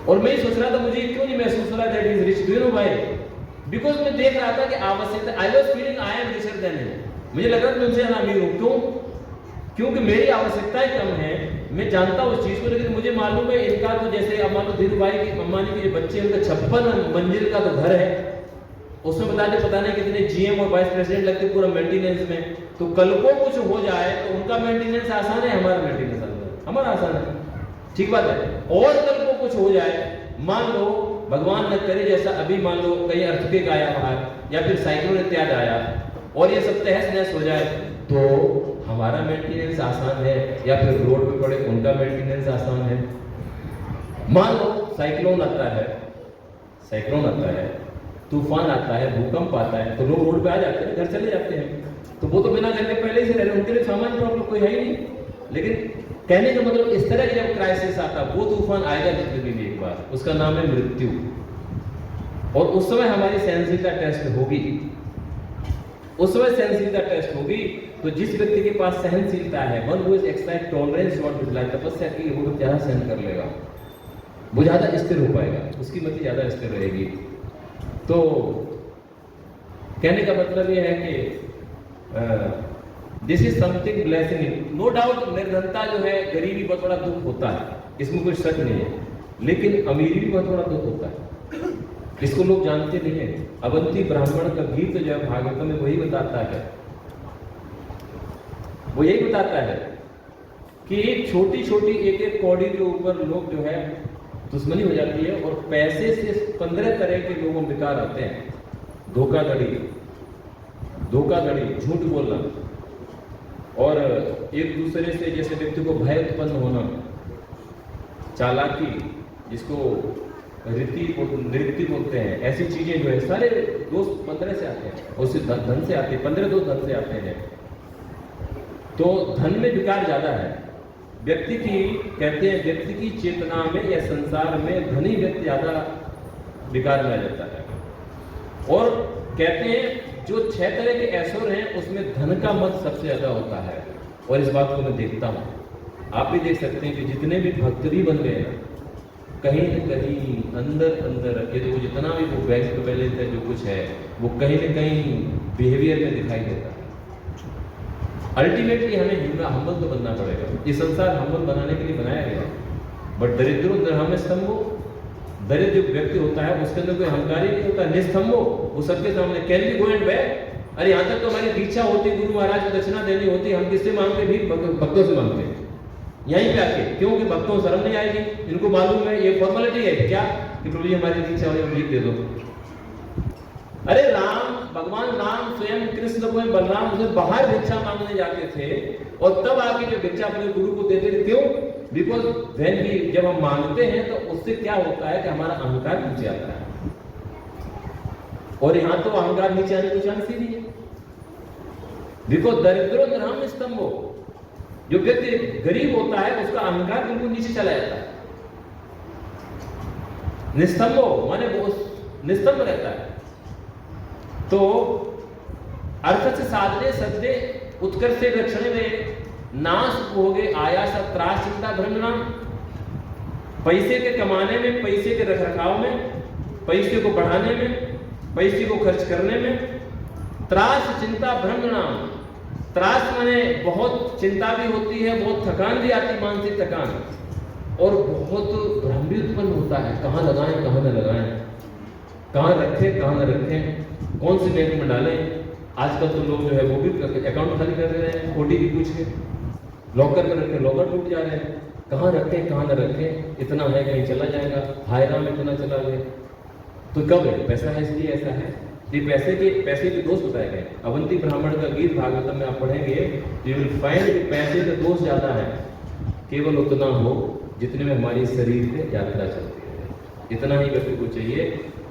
और मैं सोच रहा था मुझे क्यों नहीं महसूस हो रहा that is rich, do you know why? Because मैं देख रहा था कि आवश्यकता, I was feeling I am richer than him, मुझे लग रहा था मैं उनसे अमीर हूं। क्यों? क्योंकि मेरी आवश्यकताएं कम है, मैं जानता हूं उस चीज को, लेकिन मुझे मालूम है इनका तो, जैसे अब मान लो धीरू भाई की, अंबानी के बच्चे, उनका 56 मंजिल का तो घर है, उसमें बताते पता नहीं कितने जीएम और वाइस प्रेसिडेंट लगते पूरा मेंटेनेंस में। तो कल को कुछ हो जाए तो उनका मेंटेनेंस आसान है, हमारा मेंटेनेंस आसान है, हमारा आसान है, ठीक बात है। और कल को कुछ हो जाए, मान लो भगवान न करे जैसा अभी मान लो कहीं अर्थक्वेक आया बाहर या फिर साइक्लोन इत्यादि आया और ये सब तहस नहस हो जाए, तो हमारा मेंटेनेंस आसान है या फिर रोड पे पड़े उनका मेंटेनेंस आसान है। मान लो साइक्लोन आता है, तूफान आता है, भूकंप आता है, तो लोग रोड पे आ जाते हैं, घर चले जाते हैं, तो वो तो बिना घर के पहले ही से रह रहे हैं, उनके लिए सामान्य प्रॉब्लम कोई है ही नहीं। लेकिन कहने का मतलब इस तरह की जब क्राइसिस आता, वो तूफान आएगा जिंदगी में एक बार, उसका नाम है मृत्यु। और उस समय हमारी सहनशीलता टेस्ट होगी, उस समय सहनशीलता टेस्ट होगी। तो जिस व्यक्ति के पास सहनशीलता है, one who is exercise tolerance what is like, तपस्या की, वो ज्यादा सहन कर लेगा, वो ज्यादा स्थिर हो पाएगा, उसकी मति ज्यादा स्थिर रहेगी। तो कहने का मतलब ये है कि this is something blessing. No doubt निर्धनता जो है, गरीबी बहुत बड़ा दुख होता है, इसमें कोई शक नहीं है, लेकिन अमीरी भी बहुत बड़ा दुख होता है, इसको लोग जानते नहीं है। अवंती ब्राह्मण का गीत जो है भागवत में वही बताता है, वो यही बताता है कि छोटी छोटी एक एक कौड़ी के ऊपर लोग जो है दुश्मनी हो जाती है और पैसे से 15 तरह के लोगों बेकार आते हैं। धोखाधड़ी, झूठ बोलना, और एक दूसरे से जैसे व्यक्ति को भय उत्पन्न होना, चालाकी, जिसको नृत्य बोलते हैं, ऐसी चीजें जो है सारे दोस्त 15 से आते हैं, और सिर्फ धन से आते हैं, 15 दोस्त धन से आते हैं। तो धन में विकार ज्यादा है। व्यक्ति की कहते हैं व्यक्ति की चेतना में या संसार में धनी व्यक्ति ज्यादा विकार में आ जाता है। और कहते हैं जो 6 तरह के ऐश्वर्य हैं उसमें धन का मत सबसे ज्यादा होता है, और इस बात को मैं देखता हूँ, आप भी देख सकते हैं कि जितने भी भक्त भी बन गए ना, कहीं न कहीं अंदर रखे तो जितना भी वो बैंक बैलेंस है जो कुछ है वो कहीं न कहीं बिहेवियर में दिखाई देता है। अल्टीमेटली हमें हम्बल तो बनना पड़ेगा, ये संसार हम्बल बनाने के लिए बनाया गया। बट दरिद्रो नरहम स्तंभो, दरिद्र जो व्यक्ति होता है उसके अंदर कोई अहंकार ही नहीं होता, निस्तंभो, वो सबके सामने can be go and back. अरे यहाँ तक तो हमारी दीक्षा होती, गुरु महाराज को दक्षिणा देनी होती, हम किससे मांगते भी? भक्तों से मांगते हैं यहीं पे आके, क्योंकि भक्तों को शर्म नहीं आएगी, इनको मालूम है ये फॉर्मेलिटी है क्या कि प्रभु जी हमारी दीक्षा हो जाए, दे दो। अरे राम, भगवान राम स्वयं कृष्ण को बलराम उसे बाहर भिक्षा मांगने जाते थे और तब आके जो भिक्षा अपने गुरु को देते थे, क्यों? बिकॉज व्हेन वी, जब हम मांगते हैं तो उससे क्या होता है कि हमारा अहंकार नीचे आता है, और यहाँ तो अहंकार नीचे आने की चांस ही नहीं है। बिकॉज दरिद्रो नरहम स्तंभो, जो व्यक्ति गरीब होता है उसका अहंकार बिल्कुल नीचे चला जाता है। निस्तंभो माने वो निस्तंभ रहता है। तो अर्थ से साधने सद्य उत्कर्ष से रक्षण में नाश हो गए आयास त्रास चिंता भ्रमणा, पैसे के कमाने में, पैसे के रखरखाव में, पैसे को बढ़ाने में, पैसे को खर्च करने में, त्रास चिंता भ्रमणा, त्रास माने बहुत चिंता भी होती है, बहुत थकान भी आती, मानसिक थकान, और बहुत भ्रम भी उत्पन्न होता है, कहाँ लगाएं कहाँ न लगाएं, कहाँ रखें कहाँ न रखें, कौन से बैंक में डालें। आजकल तो लोग जो है वो भी अकाउंट खाली कर रहे हैं, ओटीपी पूछ के, लॉकर में रखें, लॉकर टूट जा रहे हैं, कहाँ रखें कहाँ न रखें, इतना है कहीं चला जाएगा, हायरा में इतना चला गया, तो कब है? पैसा है इसलिए ऐसा है। ये पैसे के दोष बताए गए। अवंती ब्राह्मण का गीत भागवतम में आप पढ़ेंगे, यू विल फाइंड कि पैसे के दोष ज्यादा है, केवल उतना हो जितने में हमारी शरीर पे यात्रा चलती है, इतना ही व्यक्ति को चाहिए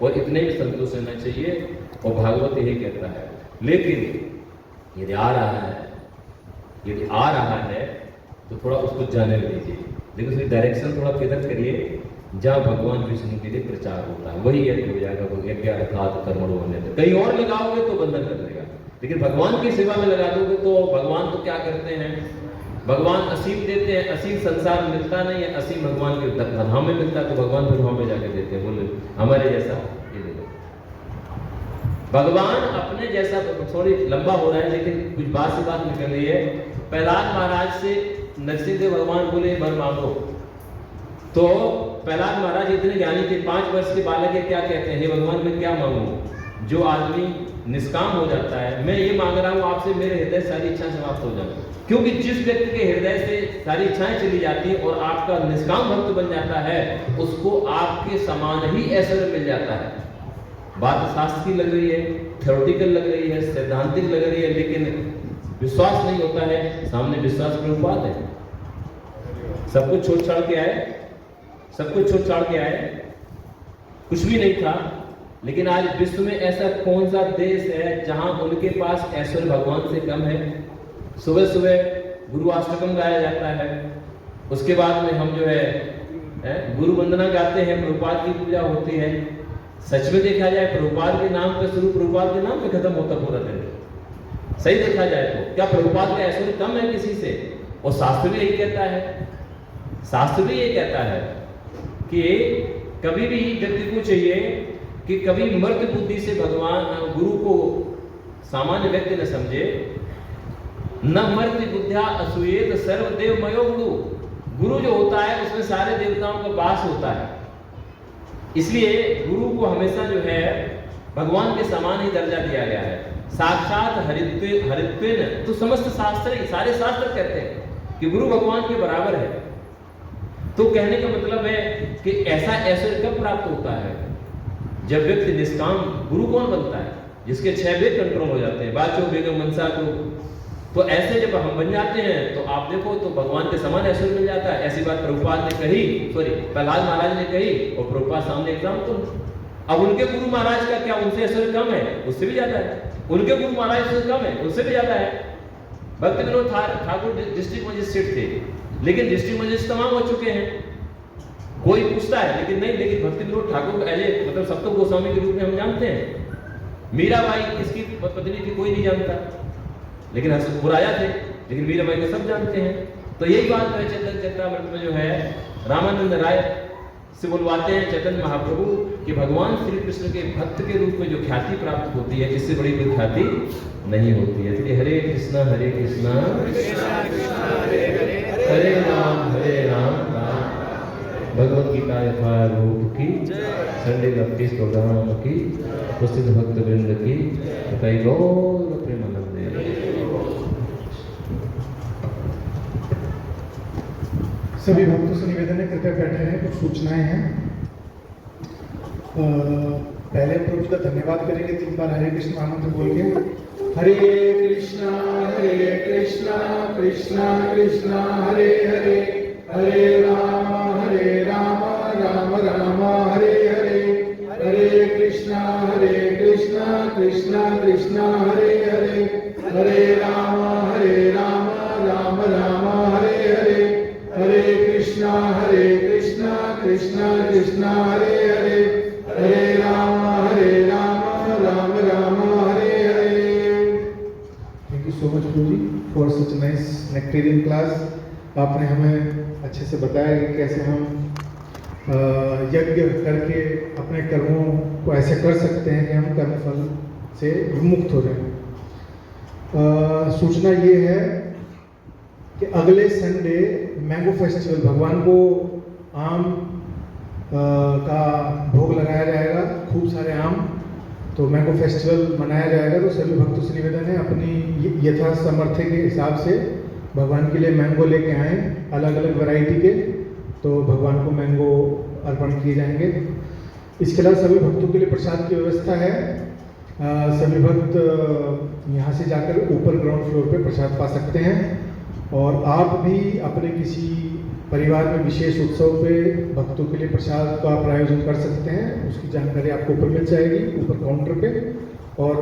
और इतने ही संतोष रहना चाहिए। और भागवत यही कहता है। लेकिन यदि आ रहा है तो थोड़ा उसको जाने दीजिए, लेकिन उसकी डायरेक्शन थोड़ा किधर करिए जहाँ भगवान विष्णु के लिए प्रचार होता है, वही यज्ञ हो जाएगा। वो यज्ञ अर्थात कर्मणो होने थे, कहीं और लगाओगे तो बंधन कर देगा, लेकिन भगवान की सेवा में लगा दोगे तो भगवान तो क्या करते हैं, भगवान असीम देते हैं, असीम संसार मिलता नहीं है, असीम भगवान के धाम में मिलता है, तो भगवान फिर वहां पे जाके देते हैं। बोले हमारे जैसा ये दे दो। भगवान अपने जैसा, थोड़ी लंबा हो रहा है लेकिन कुछ बात से बात निकल रही है। प्रहलाद महाराज से नरसिंह भगवान बोले वर मांगो, तो प्रहलाद महाराज इतने ज्ञानी थे, 5 वर्ष के बालक है, क्या कहते हैं, हे भगवान मैं क्या मांगू? जो आदमी निष्काम हो जाता है, मैं ये मांग रहा हूँ आपसे, मेरे हृदय सारी इच्छाएं समाप्त हो जाए। क्योंकि जिस व्यक्ति के हृदय से सारी इच्छाएं चली जाती हैं और आपका निष्काम भक्त बन जाता है, उसको आपके समान ही ऐश्वर्य मिल जाता है। बात शास्त्र की लग रही है, थ्योरेटिकल लग रही है, सैद्धांतिक लग रही है, लेकिन विश्वास नहीं होता है। सामने विश्वास प्रभुपाद है, सब कुछ छोड़ छाड़ के आए, सब कुछ छोड़ छाड़ के आए, कुछ भी नहीं था। लेकिन आज विश्व में ऐसा कौन सा देश है जहां उनके पास ऐश्वर्य भगवान से कम है? सुबह सुबह गुरु अष्टकम गाया जाता है, उसके बाद में हम जो है गुरु वंदना गाते हैं, प्रभुपाद की पूजा होती है। सच में देखा जाए प्रभुपाद के नाम पे शुरू, प्रभुपाद के नाम पे खत्म होता पूरा दिन। सही देखा जाए तो क्या प्रभुपाद का ऐश्वर्य कम है किसी से? और शास्त्र भी यही कहता है, शास्त्र भी ये कहता है कि कभी भी व्यक्ति को चाहिए कि कभी मर्द बुद्धि से भगवान गुरु को सामान्य व्यक्ति न समझे। न मर्द बुद्धिया असूयेत सर्वदेव मयो गुरु। गुरु जो होता है उसमें सारे देवताओं का वास होता है, इसलिए गुरु को हमेशा जो है भगवान के समान ही दर्जा दिया गया है। साक्षात हरित्वेन, तो समस्त शास्त्र, सारे शास्त्र कहते हैं कि गुरु भगवान के बराबर है। तो कहने का मतलब है कि ऐसा ऐश्वर्य कब प्राप्त होता है? जब व्यक्ति निष्काम। गुरु कौन बनता है? जिसके 6 वेद कंट्रोल हो जाते हैं, वाचो वेगम मनसा को। तो ऐसे जब हम बन जाते हैं तो आप देखो तो भगवान के समान ऐश्वर्य मिल जाता है। ऐसी बात प्रभुपाद ने कही, प्रहलाद महाराज ने कही, और प्रभुपाद सामने एग्जाम्पल। अब उनके गुरु महाराज का क्या उनसे ऐश्वर्य कम है? उससे भी ज्यादा है। उनके गुरु महाराज से कम है? उससे भी ज्यादा है। भक्त विनोद ठाकुर डिस्ट्रिक्ट मजिस्ट्रेट थे, लेकिन डिस्ट्रिक्ट मजिस्ट्रेट तमाम हो चुके हैं। कोई पूछता है लेकिन नहीं, लेकिन भक्त विनोद ठाकुर मतलब सप्तम गोस्वामी के रूप में हम जानते हैं। मीराबाई किसकी पत्नी थी कोई नहीं जानता, लेकिन राजा थे, लेकिन मीराबाई को सब जानते हैं। तो यही बात है चैतन्य चरितामृत में जो है रामानंद राय से बुलवाते हैं चैतन्य महाप्रभु कि भगवान श्री कृष्ण के भक्त के रूप में जो ख्याति प्राप्त होती है, इससे बड़ी कोई ख्याति नहीं होती है। इसलिए हरे कृष्णा हरे कृष्णा हरे राम भगवत गीता यथारूप की, संडे भक्ति प्रोग्राम की, उपस्थित भक्त वृंद की, बताई गौर प्रेमानंदे। सभी भक्तों से निवेदन है कृपया बैठे रहें, कुछ सूचनाएं हैं। पहले प्रभु का धन्यवाद करेंगे 3 बार हरे कृष्ण महामंत्र बोल के। Hare Krishna Krishna Krishna Hare Hare, Hare Ram Ram Ram Hare Hare, Hare Krishna Krishna Krishna Hare Hare, Hare Ram Ram Ram Hare Hare, Hare Krishna Krishna Krishna Hare Hare, Hare Ram Ram Ram Hare Hare. Thank you so much guru ji for such nice nectarean class. आपने हमें अच्छे से बताया कि कैसे हम यज्ञ करके अपने कर्मों को ऐसे कर सकते हैं कि हम कर्मफल से विमुक्त हो जाएं। सूचना ये है कि अगले संडे मैंगो फेस्टिवल, भगवान को आम का भोग लगाया जाएगा, खूब सारे आम, तो मैंगो फेस्टिवल मनाया जाएगा। तो सभी भक्तों से निवेदन है अपनी यथा सामर्थ्य के हिसाब से भगवान के लिए मैंगो लेके आए, अलग अलग वैरायटी के, तो भगवान को मैंगो अर्पण किए जाएंगे। इसके अलावा सभी भक्तों के लिए प्रसाद की व्यवस्था है। सभी भक्त यहाँ से जाकर ऊपर ग्राउंड फ्लोर पे प्रसाद पा सकते हैं। और आप भी अपने किसी परिवार में विशेष उत्सव पे भक्तों के लिए प्रसाद का आप आयोजन कर सकते हैं, उसकी जानकारी आपको ऊपर मिल जाएगी, ऊपर काउंटर पे। और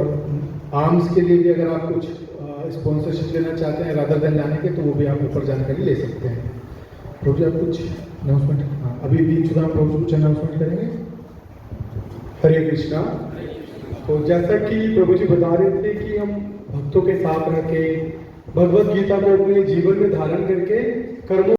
आर्म्स के लिए भी अगर आप कुछ स्पॉन्सरशिप लेना चाहते हैं रादर देन लाने के, तो वो भी आप ऊपर जानकारी ले सकते हैं। प्रभु जी आप कुछ अनाउंसमेंट, हाँ अभी बीच में प्रभु जी कुछ अनाउंसमेंट करेंगे। हरे कृष्णा। तो जैसा कि प्रभु जी बता रहे थे कि हम भक्तों के साथ रह के भगवत गीता को अपने जीवन में धारण करके कर्मों